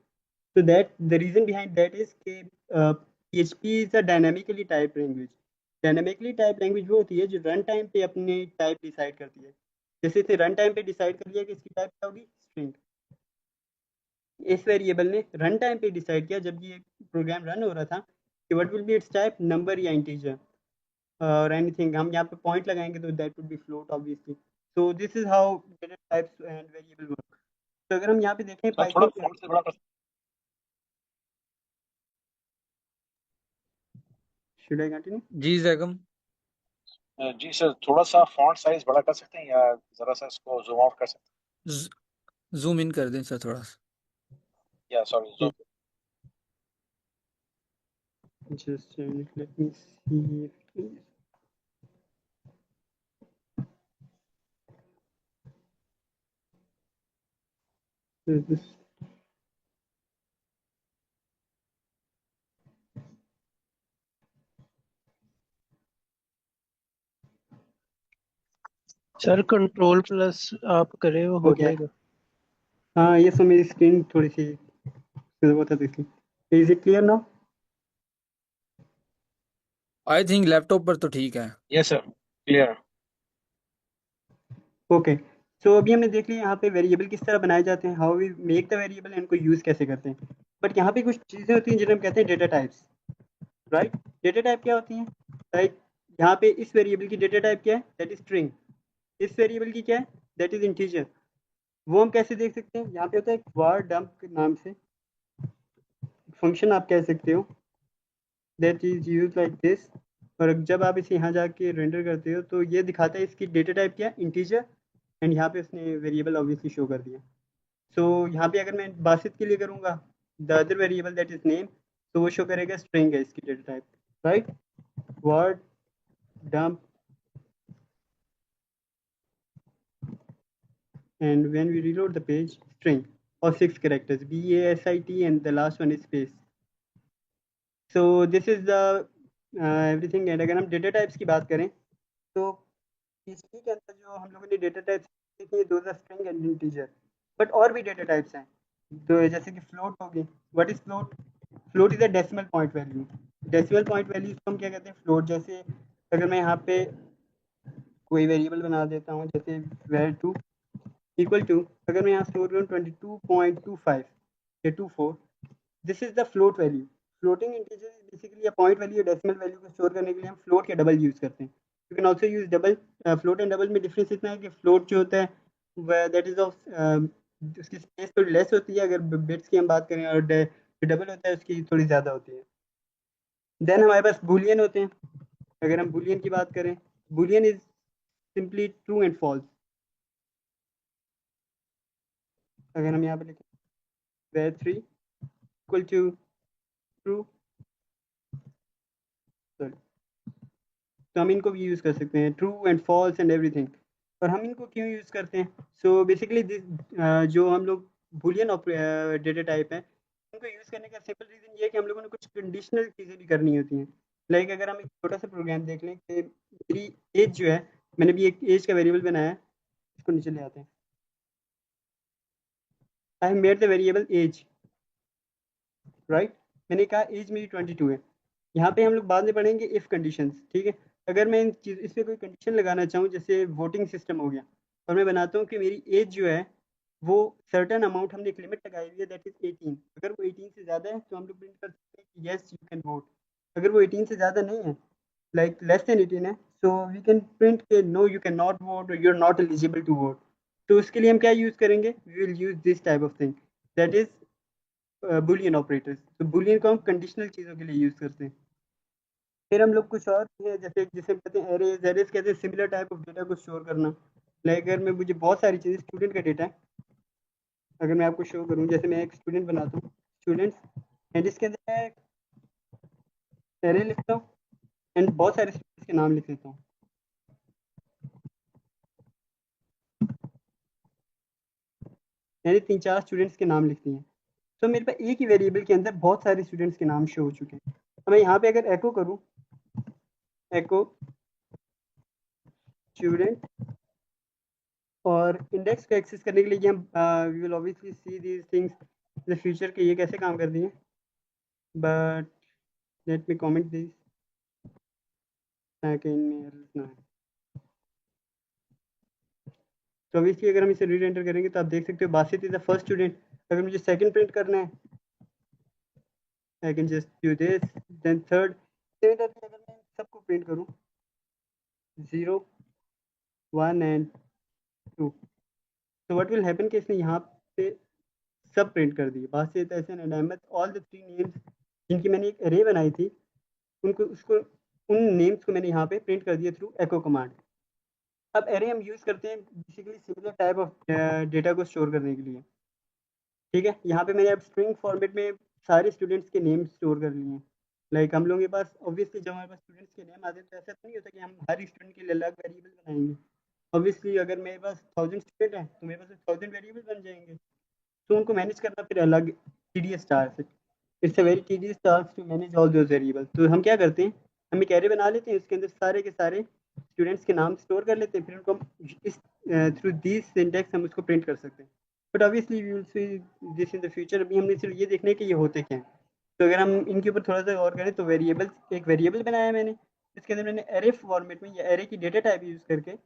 So that the reason behind that is कि PHP is a dynamically typed language. Dynamically typed language वो होती है जो रन टाइम पे अपनी टाइप डिसाइड करती है। जैसे इसे रन टाइम पे डिसाइड कर लिया कि इसकी टाइप क्या होगी, स्ट्रिंग। इस वेरिएबल ने रन टाइम पे डिसाइड किया, जब ये प्रोग्राम रन हो रहा था, कि what will B it's type, number या इंटीजर और एनीथिंग। हम यहाँ पे पॉइंट लगाएंगे तो that would be float obviously. So this is how data types and variable work. तो अगर हम यहाँ पे देखें सर थोड़ा पाइथन फॉन्ट से बड़ा कर शुड आई कंटिन्यू? जी जैकम। जी सर, थोड़ा सा फॉन्ट साइज बड़ा कर सकते हैं या जरा सा इसको जूम आउट कर सकते जूम इन कर दें सर थोड़ा सा। हैं, या sorry, Just a minute, let me see if this. Sir control plus आप करे वो हो जाएगा। हाँ, ये सो मेरी स्क्रीन थोड़ी सी होता था इसलिए। Is it clear now? I think laptop पर तो ठीक है। Yes sir, clear. Okay, so अभी हमने देख लिया यहाँ पे वेरिएबल किस तरह बनाए जाते हैं, how we make the variable and को यूज़ कैसे करते हैं। बट यहाँ पे कुछ चीज़ें होती हैं जिन्हें हम कहते हैं data types, right. Data type क्या होती हैं? लाइक यहाँ पे इस वेरिएबल की डेटा टाइप क्या है? That is string. इस वेरिएबल की क्या है? That is integer. वो हम कैसे देख सकते हैं? यहाँ पे होता है एक var dump के नाम से फंक्शन आप कह सकते हो, that is use like this. और जब आप इसे यहाँ जाके रेंडर करते हो तो ये दिखाता है इसकी डेटा टाइप क्या है, इंटीजर। एंड यहाँ पे उसने वेरिएबल ऑब्वियसली शो कर दिया। सो यहाँ पे अगर मैं बासित के लिए करूँगा the other variable that is name, तो वो शो करेगा स्ट्रिंग है इसकी data type, right. var dump and when we reload the page, string or 6 characters, BASIT, and the last one is space. So this is the everything. And अगर हम data types की बात करें तो PHP के अंदर जो हम लोगों ने डेटा टाइप्स देखी है, those are string and integer. But और भी डेटा टाइप्स हैं, तो जैसे कि फ्लोट होगी। What is float? Float is a decimal point value. Decimal point value को हम क्या कहते हैं? फ्लोट। जैसे अगर मैं यहाँ पे कोई वेरिएबल बना देता हूँ, जैसे var2 इक्वल टू, अगर मैं यहाँ स्टोर करूँ 22.25 या 24, this is the float value. Floating integer is basically a point value या डेसिमल वैल्यू को स्टोर करने के लिए हम फ्लोट या डबल यूज करते हैं। You can also use double. Float and double में डिफरेंस इतना है कि फ्लोट जो होता है दैट इज ऑफ उसकी स्पेस थोड़ी लेस होती है अगर बिट्स की हम बात करें, और डबल होता है उसकी थोड़ी ज़्यादा होती है। देन हमारे पास बूलियन होते हैं। अगर हम बूलियन की बात करें, boolean is simply true and false. अगर हम यहाँ पे लिखें var3 इक्वल टू ट्रू, तो हम इनको भी यूज़ कर सकते हैं, true and false and everything. और हम इनको क्यों यूज़ करते हैं? सो बेसिकली जो हम लोग बूलियन डेटा टाइप है, इनको यूज़ करने का सिंपल रीज़न ये है कि हम लोगों ने कुछ कंडीशनल चीज़ें भी करनी होती हैं। लाइक अगर हम एक छोटा सा प्रोग्राम देख लें कि मेरी एज जो है, मैंने भी एक एज का वेरिएबल बनाया है, इसको नीचे ले आते हैं। I have made the variable age, right. मैंने कहा एज मेरी 22 है। यहाँ पे हम लोग बाद में पढ़ेंगे इफ़ कंडीशंस, ठीक है। अगर मैं इस पर कोई कंडीशन लगाना चाहूँ, जैसे वोटिंग सिस्टम हो गया, और मैं बनाता हूँ कि मेरी एज जो है वो सर्टन अमाउंट, हमने एक लिमिट लगाई हुई है दैट इज 18। अगर वो 18 से ज़्यादा है तो हम लोग प्रिंट कर सकते हैं कि येस यू कैन वोट। अगर वो 18 से ज़्यादा नहीं है, लाइक लेस देन 18 है, सो वी कैन प्रिंट के no you can not vote और you are not eligible to vote. तो उसके लिए हम क्या यूज़ करेंगे? We will use this type of thing, that is boolean operators. तो बुलियन को हम कंडीशनल चीज़ों के लिए यूज़ करते हैं। फिर हम लोग कुछ और है, जैसे जिसे कहते हैं एरेज। एरेज कहते हैं सिमिलर टाइप ऑफ डेटा को स्टोर करना। लाइक अगर मैं मुझे बहुत सारी चीज़ें, स्टूडेंट का डेटा है, अगर मैं आपको शो करूं, जैसे मैं एक स्टूडेंट बनाता हूँ, स्टूडेंट्स, एंड इसके अंदर मैं एरे लिखता हूँ एंड बहुत सारे स्टूडेंट्स के नाम लिख लेता हूँ। मैंने 3-4 स्टूडेंट्स के नाम लिख दिए हैं। तो मेरे पास एक ही वेरिएबल के अंदर बहुत सारे स्टूडेंट्स के नाम शो हो चुके हैं। तो मैं यहाँ पे अगर एको करूँ, एको स्टूडेंट, और इंडेक्स को एक्सेस करने के लिए हम we will obviously see these things in the future के ये कैसे काम कर दिए। But let me comment this ताकि इनमें एरर्स ना आए। तो ऑब्वियसली अगर हम इसे रीड एंटर करेंगे तो आप देख सकते हो Basit is the first student. अगर मुझे सेकंड प्रिंट करना है, I can just do this, then third. अगर मैं सबको प्रिंट करूँ 0, 1 एंड 2, तो व्हाट विल हैपन कि इसने यहाँ पे सब प्रिंट कर दिए, Basit, Ehsan and Ahmad, all the 3 names जिनकी मैंने एक एरे बनाई थी, उन नेम्स को मैंने यहाँ पे प्रिंट कर दिया थ्रू एको कमांड। अब एरे हम यूज़ करते हैं basically similar type of data को स्टोर करने के लिए, ठीक है। यहाँ पे मैंने अब स्ट्रिंग फॉर्मेट में सारे स्टूडेंट्स के नेम स्टोर कर लिए हैं। लाइक हम लोगों के पास ऑब्वियसली जब हमारे पास स्टूडेंट्स के नेम आते हैं तो ऐसा तो नहीं होता कि हम हर स्टूडेंट के लिए अलग वेरिएबल बनाएंगे। ऑब्वियसली अगर मेरे पास 1000 स्टूडेंट हैं तो मेरे पास 1000 वेरिएबल बन जाएंगे, तो उनको मैनेज करना फिर अलग टीडीएस टास्क है। It's a very tedious task to manage all those variable. तो हम क्या करते हैं, हम एक एरे बना लेते हैं, उसके अंदर सारे के सारे स्टूडेंट्स के नाम स्टोर कर लेते हैं, फिर उनको हम इस थ्रू दिस सिंटैक्स हम उसको प्रिंट कर सकते हैं। But obviously we will see this in the future. अभी हमने सिर्फ ये देखना है कि ये होते क्या हैं। तो अगर हम इनके ऊपर थोड़ा सा और करें तो वेरिएबल, एक वेरिएबल बनाया है मैंने, इसके अंदर मैंने एरे फॉर्मेट में या एरे की डेटा टाइप यूज़ करके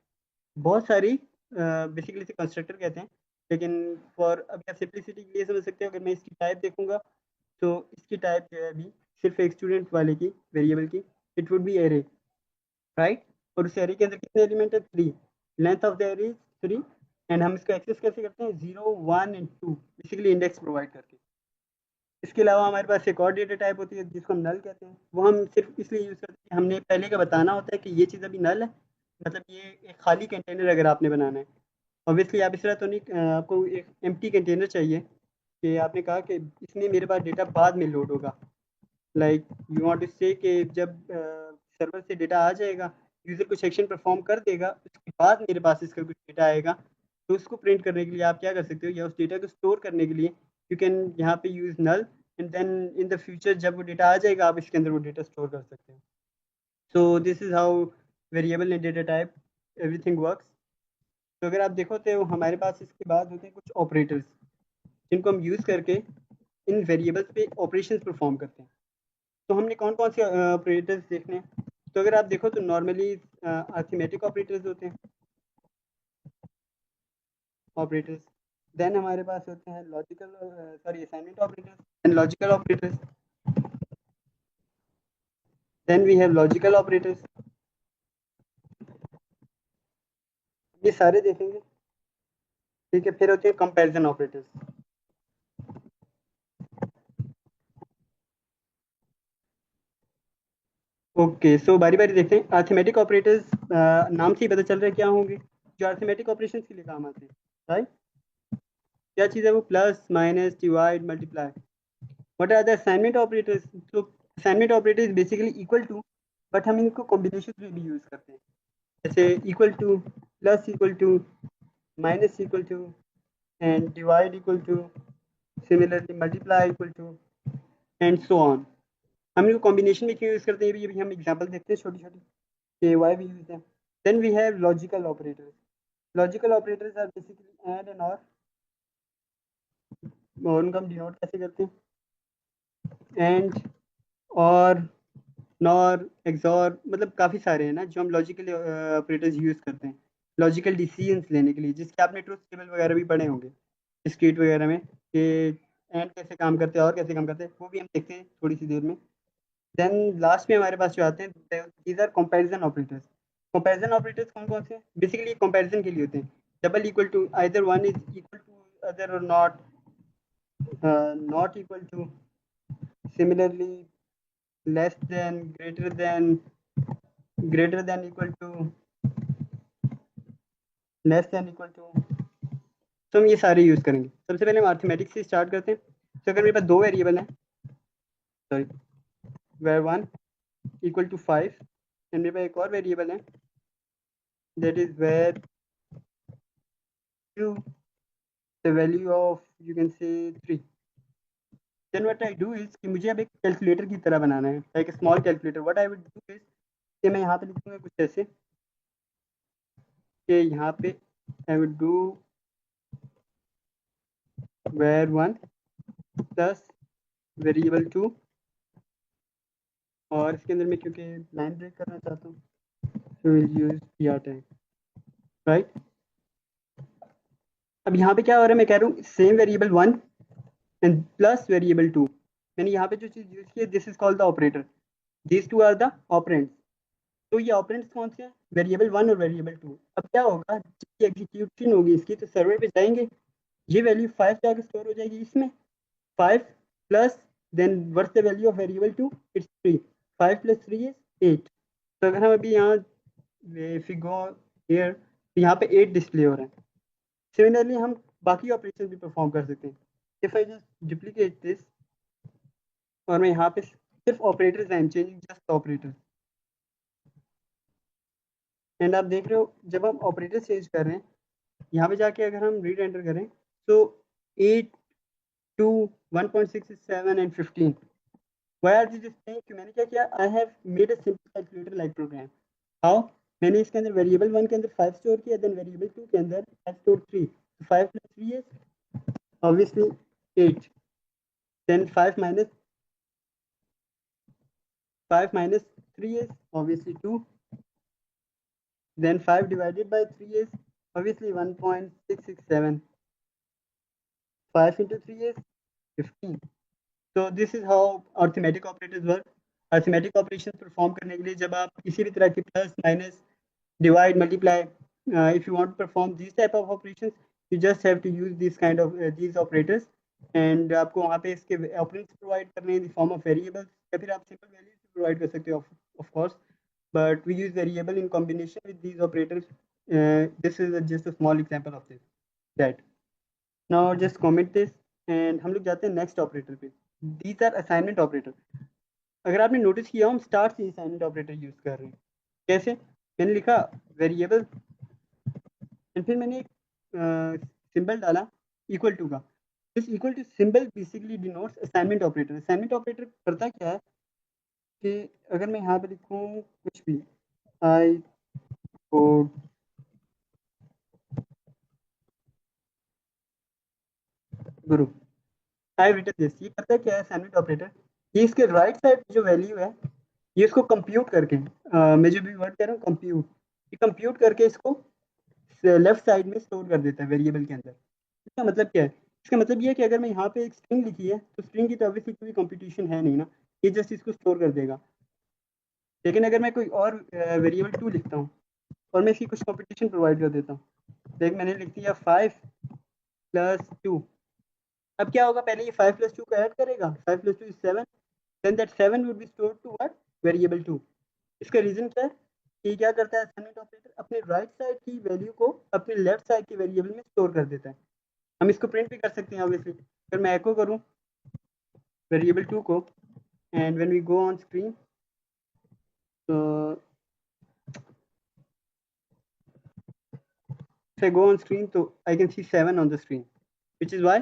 बहुत सारी बेसिकली इसे कंस्ट्रक्टर कहते हैं, लेकिन फॉर अभी आप सिंपलिसिटी के लिए समझ सकते हो, अगर मैं इसकी टाइप देखूंगा तो इसकी टाइप जो है अभी सिर्फ एक स्टूडेंट वाले की वेरिएबल की, it would B array, right. और उस एरे के अंदर कितने एलिमेंट है, 3। Length of the array 3 and हम इसको एक्सेस कैसे करते हैं, 0 1 एंड 2 बेसिकली इंडेक्स प्रोवाइड करके। इसके अलावा हमारे पास एक और डेटा टाइप होती है जिसको हम नल कहते हैं। वो हम सिर्फ इसलिए यूज़ करते हैं, हमने पहले का बताना होता है कि ये चीज़ अभी नल है, मतलब ये एक खाली कंटेनर अगर आपने बनाना है। ऑब्वियसली आप इस तरह तो नहीं, आपको एक एम्प्टी कंटेनर चाहिए कि आपने कहा कि इसमें मेरे पास डेटा बाद में लोड होगा। लाइक यू वांट टू से कि जब सर्वर से डेटा आ जाएगा, यूज़र कुछ एक्शन परफॉर्म कर देगा, उसके बाद मेरे पास इसका कुछ डेटा आएगा, तो उसको प्रिंट करने के लिए आप क्या कर सकते हो, या उस डेटा को स्टोर करने के लिए यू कैन यहाँ पे use null, and then in the future जब वो डेटा आ जाएगा आप इसके अंदर वो डेटा स्टोर कर सकते हो। So this is how variable and data type everything works. तो अगर आप देखो तो हमारे पास इसके बाद होते हैं कुछ ऑपरेटर्स, जिनको हम यूज़ करके इन वेरिएबल्स पे ऑपरेशंस परफॉर्म करते हैं। तो हमने कौन कौन से ऑपरेटर्स देखने हैं, तो अगर आप देखो तो नॉर्मली अरिथमेटिक ऑपरेटर्स होते हैं, ऑपरेटर्स। देन हमारे पास होते हैं logical, sorry assignment operators and logical operators. Then we have logical operators, ये सारे देखेंगे, ठीक है। फिर होते हैं कंपैरिजन ऑपरेटर्स। ओके, सो बारी बारी देखते हैं। अरिथमेटिक ऑपरेटर्स नाम से ही पता चल रहा है क्या होंगे, जो अरिथमेटिक ऑपरेशंस के लिए काम आते हैं, राइट। क्या चीज़ है वो, plus minus divide multiply. What are the assignment operators, तो assignment operator is basically equal to, but हम इनको कॉम्बिनेशन में भी यूज़ करते हैं, जैसे equal to, plus equal to, minus equal to and divide equal to, similarly multiply equal to and so on. हम इनको कॉम्बिनेशन में क्यों यूज़ करते हैं, ये भी हम एग्जांपल देखते हैं छोटी छोटी कि why we use them. Then we have logical operators. Logical operators are basically and and और उनको हम डिनोट कैसे करते हैं, एंड और नॉर एक्सॉर, मतलब काफ़ी सारे हैं ना जो हम लॉजिकल ऑपरेटर्स यूज़ करते हैं लॉजिकल डिसीजंस लेने के लिए, जिसके आपने ट्रुथ टेबल वगैरह भी पढ़े होंगे स्ट्रीट वगैरह में कि एंड कैसे काम करते हैं और कैसे काम करते हैं, वो भी हम देखते हैं थोड़ी सी देर में। देन लास्ट में हमारे पास जो आते हैं these are comparison operators. Comparison operators कौन कौन से हैं, बेसिकली कंपैरिजन के लिए होते हैं। Double equal to, either one is equal to other और not, not equal to, similarly less than, greater than equal to, less than equal to. तो हम ये सारे यूज़ करेंगे। सबसे पहले हम अरिथमेटिक से स्टार्ट करते हैं। तो अगर मेरे पास दो वेरिएबल हैं, sorry, var 1 equal to 5 and मेरे पास एक और वेरिएबल है that is where 2 the value of you can say 3, then what I do is कि मुझे अब एक कैलकुलेटर की तरह बनाना है, like a small calculator. what I would do is कि मैं यहाँ पे लिखूँगा कुछ ऐसे कि यहाँ पे I would do where 1 plus variable 2, और इसके अंदर मैं क्योंकि लाइन ब्रेक करना चाहता हूँ so we'll use PR tag, right। अब यहाँ पे क्या हो रहा है, मैं कह रहा हूँ same variable 1 and plus variable 2। मैंने यहाँ पे जो चीज़ यूज़ की है, this is called the operator, these two are the operands. तो ये ऑपरेंड्स कौन से हैं, वेरिएबल 1 और वेरिएबल 2। अब क्या होगा, जब एग्जीक्यूशन होगी इसकी तो सर्वर पे जाएंगे, ये वैल्यू 5 जाकर स्टोर हो जाएगी इसमें, 5 plus then what's the value of variable 2, it's 3, 5 plus 3 is 8। तो अगर हम अभी यहाँ इफ यू गो हियर तो यहाँ पे 8 डिस्प्ले हो रहा है। सिमिलरली हम बाकी ऑपरेशन भी परफॉर्म कर सकते हैं। If I just duplicate this और मैं यहाँ पे सिर्फ ऑपरेटर्स हैं, चेंजिंग जस्ट ऑपरेटर्स। एंड आप देख रहे हो जब हम ऑपरेटर चेंज कर रहे हैं, यहाँ पे जाके अगर हम रीड एंटर करें तो 8 2 1.67 and 15 Why are these things? कि मैंने क्या किया, I have made a simple calculator like program. How, मैंने इसके अंदर वेरिएबल 1 के अंदर 5 स्टोर किया, देन वेरिएबल 2 के अंदर आई स्टोर 3, तो 5 + 3 is obviously 8, then 5 minus 3 is obviously 2, then 5 divided by 3 is obviously 1.667, 5 into 3 is 15. So this is how arithmetic operators work. Arithmetic operations perform करने के लिए जब आप किसी भी तरह की plus minus divide multiply, if you want to perform these type of operations you just have to use this kind of these operators, and आपको वहाँ पे इसके operands provide करने in the form of variables, या फिर आप simple values provide कर सकते हो of course, but we use variable in combination with these operators. This is just a small example of this, that now just comment this and हम लोग जाते हैं next operator पे। These are assignment operator। अगर आपने notice किया हम start से असाइनमेंट ऑपरेटर यूज कर रहे हैं। कैसे, मैंने लिखा वेरिएबल एंड फिर मैंने एक सिंबल डाला इक्वल टू का। This equal to symbol basically denotes assignment operator. Assignment operator करता क्या है कि अगर मैं यहाँ पे लिखूँ कुछ भी, आई code Guru, I written this, ये करता है क्या है असाइनमेंट ऑपरेटर, ये इसके राइट साइड जो वैल्यू है ये इसको कंप्यूट करके मैं जो भी वर्ड कह रहा हूँ कंप्यूट, ये कंप्यूट करके इसको लेफ्ट साइड में स्टोर कर देता है वेरिएबल के अंदर। इसका मतलब क्या है, इसका मतलब ये है कि अगर मैं यहाँ पे एक स्ट्रिंग लिखी है तो स्ट्रिंग की तो ऑब्वियसली कोई कंप्यूटेशन है नहीं ना, ये जस्ट इसको स्टोर कर देगा। लेकिन अगर मैं कोई और वेरिएबल 2 लिखता हूँ और मैं इसकी कुछ कंप्यूटेशन प्रोवाइड कर देता हूँ, देख मैंने लिख दिया 5 + 2, अब क्या होगा, पहले ये 5 + 2 को ऐड करेगा, 5 + 2 is 7, then that 7 would be stored to what, variable 2। इसका रीजन क्या है कि क्या करता है असाइनमेंट ऑपरेटर, अपने राइट साइड की वैल्यू को अपने लेफ्ट साइड की वेरिएबल में स्टोर कर देता है। हम इसको प्रिंट भी कर सकते हैं ऑब्वियसली। अगर मैं एको करूं वेरिएबल 2 को and when we go on screen, तो if I go on screen तो I can see 7 on the screen, which is why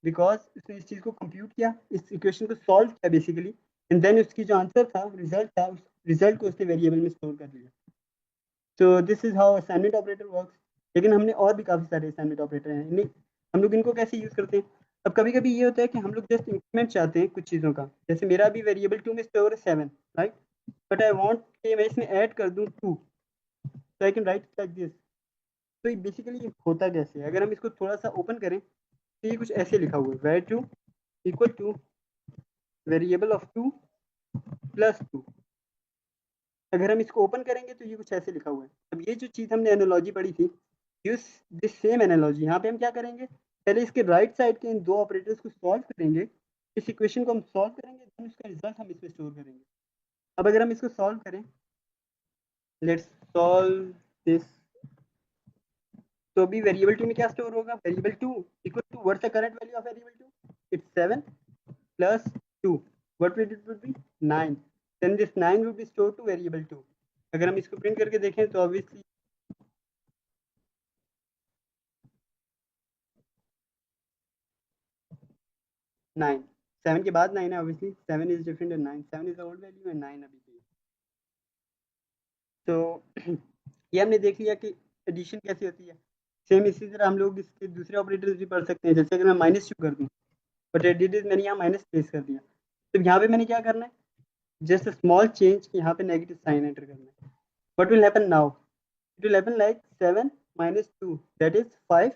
because इसने इस चीज़ को कंप्यूट किया, इस इक्वेशन को सॉल्व किया बेसिकली, एंड देन उसकी जो आंसर था, रिजल्ट था, उस रिजल्ट को उसने वेरिएबल में स्टोर कर लिया। तो this is how assignment operator works. लेकिन हमने और भी काफ़ी सारे असाइनमेंट ऑपरेटर हैं, इन्हें हम लोग इनको कैसे यूज़ करते हैं। अब कभी कभी ये होता है कि हम लोग जस्ट इंक्रीमेंट चाहते हैं कुछ चीज़ों का, जैसे मेरा भी वेरिएबल 2 में स्टोर है 7, राइट, बट आई वांट कि मैं इसमें ऐड कर दूं 2, so I can write it like this। तो ये बेसिकली होता कैसे है, अगर हम इसको थोड़ा सा ओपन करें तो ये कुछ ऐसे लिखा हुआ है, var2 equal two variable of 2 + 2। अगर हम इसको ओपन करेंगे तो ये कुछ ऐसे लिखा हुआ है। अब ये जो चीज़ हमने एनालॉजी पढ़ी थी, यूज दिस सेम एनालॉजी यहाँ पे हम क्या करेंगे, पहले इसके राइट साइड के इन दो ऑपरेटर्स को सॉल्व करेंगे, इस इक्वेशन को हम सॉल्व करेंगे, देन उसका रिजल्ट हम इसमें स्टोर करेंगे। अब अगर हम इसको सॉल्व करें, लेट्स सॉल्व दिस, तो अभी वेरिएबल 2 में क्या स्टोर होगा, variable 2 equal to what's the current value of variable 2, it's 7 + 2, what will it be 9, then this 9 will be store to variable 2। अगर हम इसको प्रिंट करके देखें तो ऑब्वियसली 9, 7 के बाद 9 है, obviously 7 is different and 9, 7 is the old value and 9 अभी भी। तो ये हमने देख लिया कि एडिशन कैसे होती है। सेम इसी तरह हम लोग इसके दूसरे ऑपरेटर्स भी पढ़ सकते हैं, जैसे अगर मैं -2 कर दूं, बट आई डिड इज मैंने यहाँ माइनस प्लेस कर दिया, तो यहाँ पे मैंने क्या करना है, जस्ट अ स्मॉल चेंज, यहाँ पे नेगेटिव साइन एंटर करना है। What will happen now, it will happen like 7 - 2 that is 5,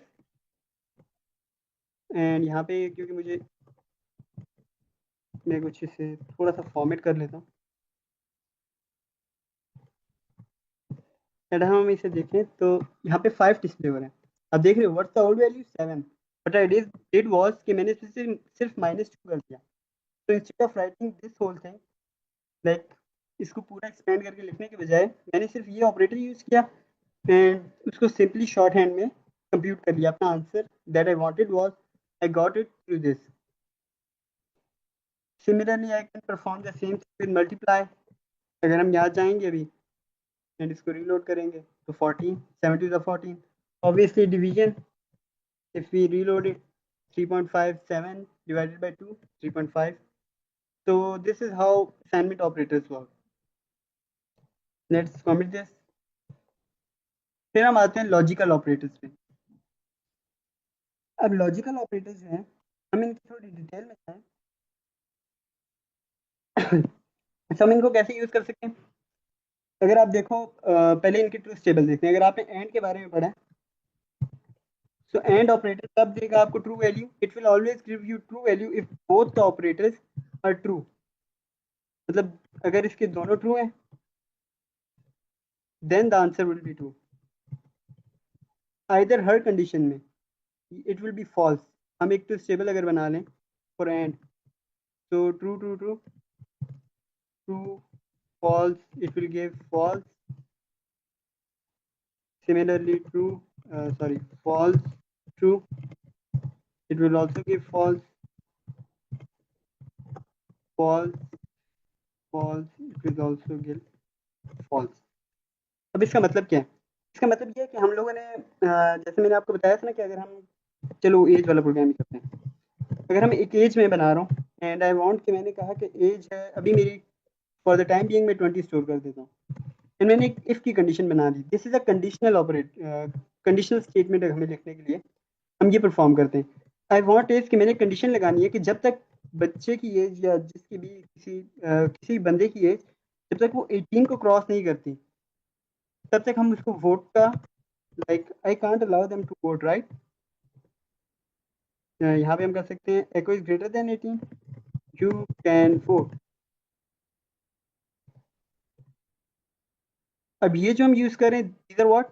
and यहाँ पे क्योंकि मुझे मैं कुछ इसे थोड़ा सा फॉर्मेट कर लेता हूँ, अगर हम इसे देखें तो यहाँ पे 5 डिस्प्ले हो रहे हैं। अब देख रहे हो what's the old value 7, but I did was कि मैंने सिर्फ -2 कर दिया। तो instead of writing this whole thing, like इसको पूरा एक्सपेंड करके लिखने के बजाय मैंने सिर्फ ये ऑपरेटर यूज़ किया एंड उसको सिंपली शॉर्ट हैंड में कंप्यूट कर लिया। अपना answer that I wanted was I got it through this. Similarly, I can perform the same thing with multiply. अगर हम यहाँ जाएंगे अभी एंड इसको रीलोड करेंगे तो 14, 7 to the 14. Obviously division, if we reload it, 3.57 divided by 2, 3.5. So this is how assignment operators work. Let's commit this. फिर हम आते हैं लॉजिकल ऑपरेटर्स पे. अब लॉजिकल ऑपरेटर्स हैं, हम इनकी थोड़ी डिटेल में जाएं. तो हम इनको कैसे यूज कर सकते हैं? अगर आप देखो पहले इनके ट्रूथ टेबल देखते हैं. अगर आपने एंड के बारे में पढ़ा है, सो एंड ऑपरेटर कब देगा आपको true value? It will always give you true value if both the operators are true. मतलब अगर इसके दोनों ट्रू हैं, then the answer will be true. Either हर कंडीशन में इट विल बी फॉल्स. हम एक ट्रूथ टेबल अगर बना लें फॉर एंड, तो true true true true false, it will give false. Similarly false true, it will also give false. False it will also give false. अब इसका मतलब क्या है? इसका मतलब ये है कि हम लोगों ने जैसे मैंने आपको बताया था ना कि अगर हम चलो एज वाला प्रोग्राम ही करते हैं. अगर हम एक एज में बना रहा हूँ एंड आई वांट कि मैंने कहा कि एज है अभी मेरी फॉर द टाइम बीइंग मैं 20 स्टोर कर देता हूँ एंड मैंने एक इफ की कंडीशन बना दी. This is a conditional statement हमें लिखने के लिए हम ये परफॉर्म करते हैं. आई वांट इज कि मैंने कंडीशन लगानी है कि जब तक बच्चे की एज या जिसकी भी किसी बंदे की एज जब तक वो 18 को क्रॉस नहीं करती तब तक हम उसको वोट का like I can't allow them to vote, right. यहाँ पे हम कर सकते हैं echo is greater than 18 you can vote. अब ये जो हम यूज करें these are what,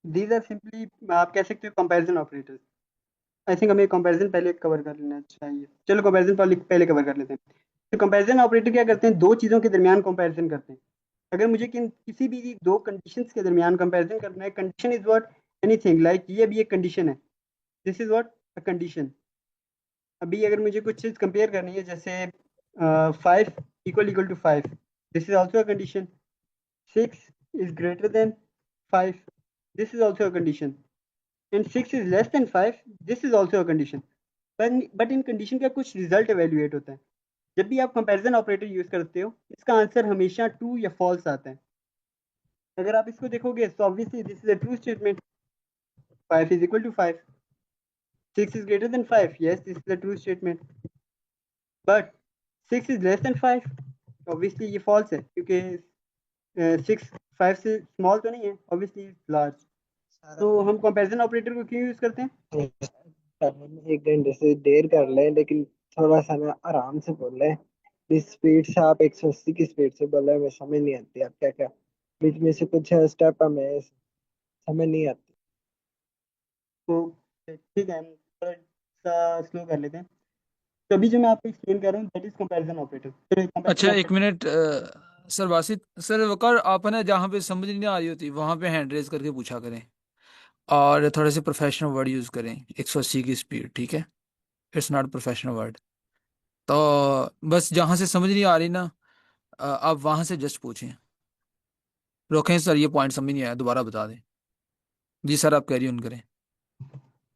these are simply आप कह सकते हो कंपैरिजन ऑपरेटर्स. आई थिंक हमें कंपैरिजन पहले कवर कर लेना चाहिए. चलो कंपैरिजन पहले कवर कर लेते हैं. तो कंपैरिजन ऑपरेटर क्या करते हैं? दो चीज़ों के दरमियान कंपैरिजन करते हैं. अगर मुझे किसी भी दो कंडीशंस के दरमियान कंपैरिजन करना है, condition is what anything like ये भी एक कंडीशन है. This is what a condition. अभी अगर मुझे कुछ चीज़ कंपेयर करनी है जैसे 5 equal to 5, this is also a condition. 6 is greater than 5, this is also a condition. And 6 is less than 5, this is also a condition. But in condition का कुछ result evaluate होता है. जब भी आप comparison operator यूज करते हो इसका आंसर हमेशा true या false आता है. अगर आप इसको देखोगे तो obviously this is a true statement. 5 is equal to 5. 6 is greater than 5. Yes, this is a true statement. But 6 is less than 5. Obviously ये false है क्योंकि 6 5 से स्मॉल तो नहीं है, ऑब्वियसली लार्ज. तो हम कंपैरिजन ऑपरेटर को क्यों यूज करते हैं? एक घंटे से देर कर ले लेकिन थोड़ा सा ना आराम से बोले. इस स्पीड से आप 180 की स्पीड से बोले हमें समझ नहीं आती. आप क्या क्या बीच में से कुछ स्टेप हमें समझ नहीं आती. तो ठीक है, हम थोड़ा सा स्लो कर लेते हैं. तो अभी जो मैं आपको एक्सप्लेन कर रहा हूँ दैट इज कंपैरिजन ऑपरेटर. अच्छा एक मिनट सर बासित सर वकार आप है ना जहाँ पे समझ नहीं आ रही होती वहाँ पे हैंड रेज करके पूछा करें और थोड़े से प्रोफेशनल वर्ड यूज़ करें. 180 की स्पीड ठीक है, इट्स नॉट प्रोफेशनल वर्ड. तो बस जहाँ से समझ नहीं आ रही ना आप वहाँ से जस्ट पूछें. रोकें सर ये पॉइंट समझ नहीं आया, दोबारा बता दें. जी सर आप कैरी ऑन करें.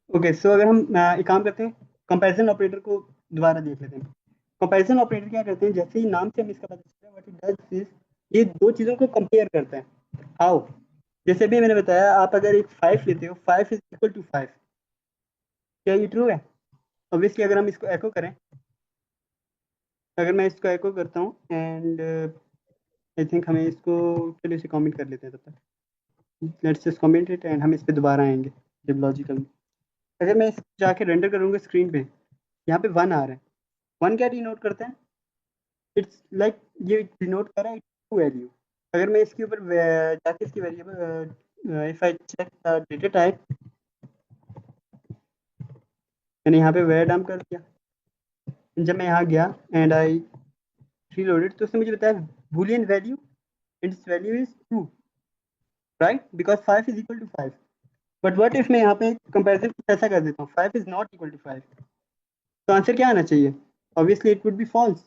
ओके सो अगर हम एक काम करते हैं कंपैरिजन ऑपरेटर को दोबारा देख लेते हैं. कंपैरिजन ऑपरेटर क्या करते हैं? जैसे ही नाम से हम इसका पता चलता है व्हाट इट डज इज ये दो चीज़ों को कंपेयर करता है. हाउ? जैसे भी मैंने बताया आप अगर एक 5 लेते हो 5 इज इक्वल टू 5, क्या ये ट्रू है? ऑब्वियसली अगर हम इसको एको करें, अगर मैं इसको एको करता हूँ एंड आई थिंक हमें इसको चलिए इसे कमेंट कर लेते हैं. तब तक let's just comment it and हम इस पे दोबारा आएंगे जब लॉजिकल में. अगर मैं इसको जाके रेंडर करूँगा स्क्रीन पे, यहाँ पे 1 आ रहा है. 1 क्या डिनोट करता है? इट्स लाइक ये डिनोट कर रहा है ट्रू वैल्यू. अगर मैं इसके ऊपर जाके इसकी variable if I check data type, मैंने यहाँ पे वेयर डंप कर दिया. जब मैं यहाँ गया एंड आई रीलोडेड तो उसने मुझे बताया boolean value and it's value is true, right, because 5 is equal to 5. But what if मैं यहाँ पे कंपैरिजन ऐसा कर देता हूँ 5 इज नॉट इक्वल टू 5, तो आंसर क्या आना चाहिए? Obviously it would be false.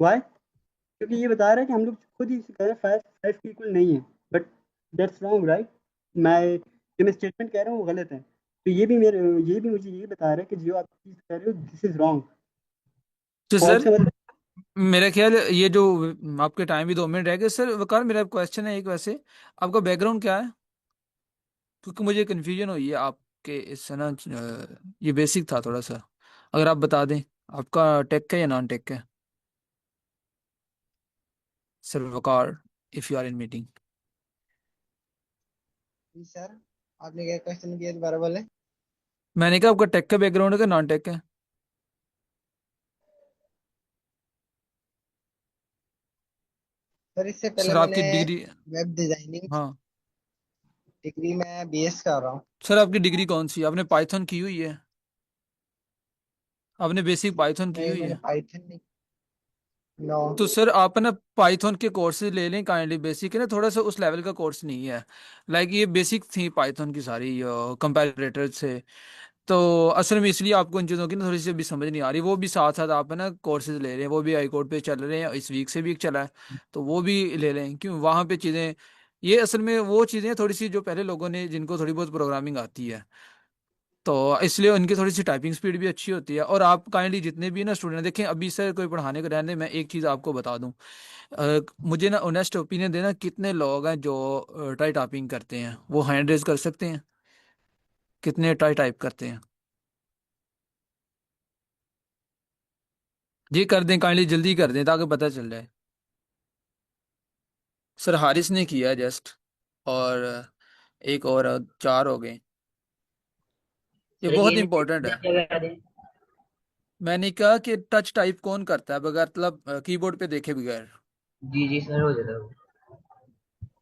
Why? क्योंकि ये बता रहा है कि हम लोग खुद ही कह रहे हैं 5 के इक्वल नहीं है, बट दैट्स रॉन्ग राइट। मैं स्टेटमेंट कह रहा हूँ वो गलत है, तो ये भी मुझे यही बता रहा है कि जो आप चीज़ कह रहे हो दिस इज रॉन्ग। तो फॉल्स सर का मतलब मेरा ख्याल है ये जो आपके टाइम भी 2 मिनट रह गए सर। वकार मेरा क्वेश्चन है एक, वैसे आपका बैकग्राउंड क्या है? क्योंकि मुझे कन्फ्यूजन हुई है आपके इससे ना। ये बेसिक था थोड़ा सा, अगर आप बता दें आपका टेक है या नॉन टेक है sir Waqar, if you are in meeting. जी सर, आपने क्या क्वेश्चन किया दोबारा बोले? मैंने कहा आपका टेक का बैकग्राउंड है कि नॉन टेक है? सर इससे पहले सर मैंने आपकी डिग्री। वेब डिजाइनिंग हाँ डिग्री में बीएस कर रहा हूँ। सर, आपकी डिग्री कौन सी है? आपने पाइथन की हुई है? आपने बेसिक पाइथन की नहीं, हुई मैंने है? पाइथन नहीं। नो। तो सर आप ना पाइथन के कोर्सेज ले लें काइंडली। बेसिक है ना, थोड़ा सा उस लेवल का कोर्स नहीं है। लाइक ये बेसिक थी पाइथन की सारी कंपैरेटर से। तो असल में इसलिए आपको इन चीज़ों की ना थोड़ी सी अभी समझ नहीं आ रही। वो भी साथ साथ आप है ना कोर्सेज ले रहे हैं, वो भी हाई कोर्ट पे चल रहे हैं, इस वीक से भी एक चला है, तो वो भी ले लें। क्यों वहाँ पे चीज़ें, ये असल में वो चीज़ें थोड़ी सी जो पहले लोगों ने जिनको थोड़ी बहुत प्रोग्रामिंग आती है, तो इसलिए उनकी थोड़ी सी टाइपिंग स्पीड भी अच्छी होती है। और आप काइंडली जितने भी ना स्टूडेंट देखें, अभी सर कोई पढ़ाने को रहने, मैं एक चीज़ आपको बता दूं। मुझे ना ऑनेस्ट ओपिनियन देना, कितने लोग हैं जो ट्राई टाइपिंग करते हैं? वो हैंड रेज कर सकते हैं? कितने ट्राई टाइप करते हैं? जी कर दें, काइंडली जल्दी कर दें ताकि पता चल जाए। सर हारिस ने किया है जस्ट, और एक और 4 हो गए। ये सर ये बहुत नीचे इंपॉर्टेंट है। क्या करा दें? मैंने कहा कि टच टाइप कौन करता है बगैर, मतलब कीबोर्ड पे देखे बगैर? जी जी सर, हो जाता है वो।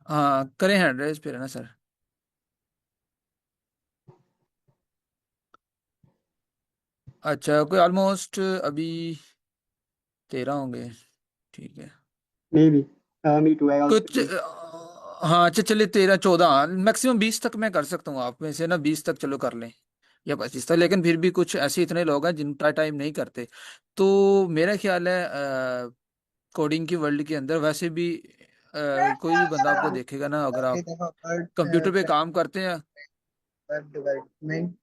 हाँ करें हैंड रेज फिर, है ना सर? अच्छा, कोई ऑलमोस्ट अभी 13 होंगे, ठीक है। मे बी मी टू आई कुछ ऑल्सो। हाँ अच्छा, चलिए 13 14, मैक्सिमम 20 तक मैं कर सकता हूँ। आप में से ना 20 तक चलो कर लें, या 25 तक। लेकिन फिर भी कुछ ऐसे इतने लोग हैं जिनका टाइम नहीं करते। तो मेरा ख्याल है कोडिंग की वर्ल्ड के अंदर वैसे भी कोई भी बंदा आपको देखेगा ना, अगर काफी आप दफा वर्ड कंप्यूटर पे काम करते हैं। वेब डेवलपमेंट,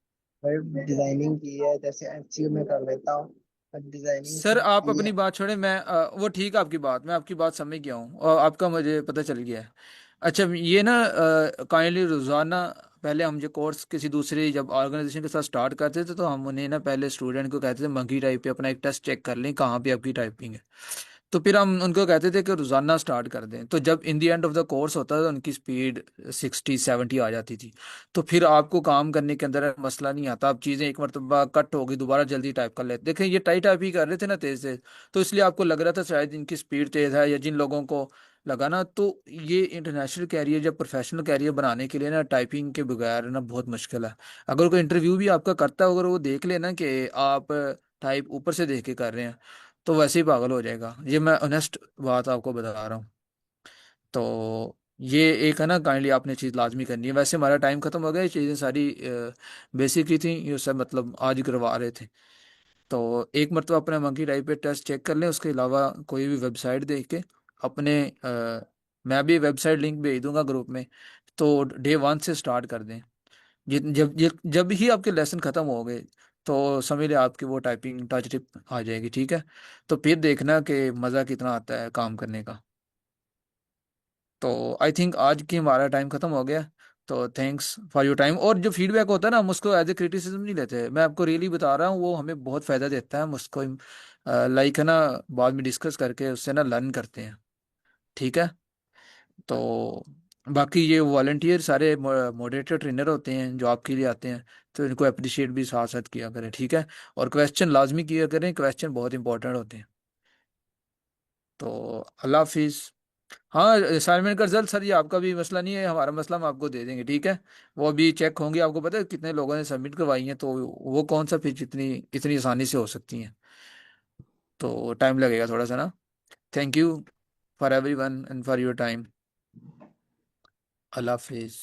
वेब डिजाइनिंग की है, जैसे एचसीयू में कर लेता हूँ। वेब डिजाइनिंग सर आप की अपनी है। बात छोड़े, मैं वो ठीक है आपकी बात, मैं आपकी बात समझ गया हूँ और आपका मुझे पता चल गया है। अच्छा ये ना काइंडली रोज़ाना, पहले हम जो कोर्स किसी दूसरे जब ऑर्गेनाइजेशन के साथ स्टार्ट करते थे, तो हम उन्हें ना पहले स्टूडेंट को कहते थे मंकी टाइप पे अपना एक टेस्ट चेक कर लें कहाँ पे आपकी टाइपिंग है। तो फिर हम उनको कहते थे कि रोज़ाना स्टार्ट कर दें, तो जब in the end of the course होता था उनकी स्पीड 60 70 आ जाती थी। तो फिर आपको काम करने के अंदर मसला नहीं आता। आप चीज़ें एक मरतबा कट हो गई, दोबारा जल्दी टाइप कर लेते। देखें ये टाइप टाइप ही कर रहे थे ना तेज़ तेज़, तो इसलिए आपको लग रहा था शायद इनकी स्पीड तेज़ है, या जिन लोगों को लगा ना। तो ये इंटरनेशनल कैरियर या प्रोफेशनल कैरियर बनाने के लिए ना टाइपिंग के बगैर ना बहुत मुश्किल है। अगर कोई इंटरव्यू भी आपका करता है, अगर वो देख लेना कि आप टाइप ऊपर से देख के कर रहे हैं, तो वैसे ही पागल हो जाएगा। ये मैं ऑनेस्ट बात आपको बता रहा हूँ। तो ये एक है ना, काइंडली आपने चीज़ लाजमी करनी है। वैसे हमारा टाइम खत्म हो गया, ये चीज़ें सारी बेसिक ही थी, ये सब मतलब आज ही करवा रहे थे। तो एक मरतबा अपने मंकी टाइप पे टेस्ट चेक कर लें, उसके अलावा कोई भी वेबसाइट देख के अपने मैं भी वेबसाइट लिंक भेज दूंगा ग्रुप में। तो डे 1 से स्टार्ट कर दें। जब ही आपके लेसन खत्म हो गए, तो समझ लें आपकी वो टाइपिंग टच टिप आ जाएगी, ठीक है? तो फिर देखना कि मज़ा कितना आता है काम करने का। तो आई थिंक आज की हमारा टाइम खत्म हो गया। तो थैंक्स फॉर योर टाइम। और जो फीडबैक होता है ना, हम उसको एज ए क्रिटिसिज्म नहीं लेते। मैं आपको रियली बता रहा हूँ, वो हमें बहुत फ़ायदा देता है। हम उसको लाइक है ना बाद में डिस्कस करके उससे ना लर्न करते हैं, ठीक है? तो बाकी ये वॉलंटियर सारे मॉडरेटर ट्रेनर होते हैं जो आपके लिए आते हैं, तो इनको अप्रिशिएट भी साथ साथ किया करें, ठीक है? और क्वेश्चन लाजमी किया करें, क्वेश्चन बहुत इंपॉर्टेंट होते हैं। तो अल्लाह हाफिज़। हाँ असाइनमेंट का रिजल्ट सर ये आपका भी मसला नहीं है, हमारा मसला, हम आपको दे देंगे, ठीक है? वो अभी चेक होंगे। आपको पता है कितने लोगों ने सबमिट करवाई हैं, तो वो कौन सा फिर जितनी इतनी आसानी से हो सकती हैं, तो टाइम लगेगा थोड़ा सा ना। Thank you for everyone and for your time. अल्लाह हाफिज़।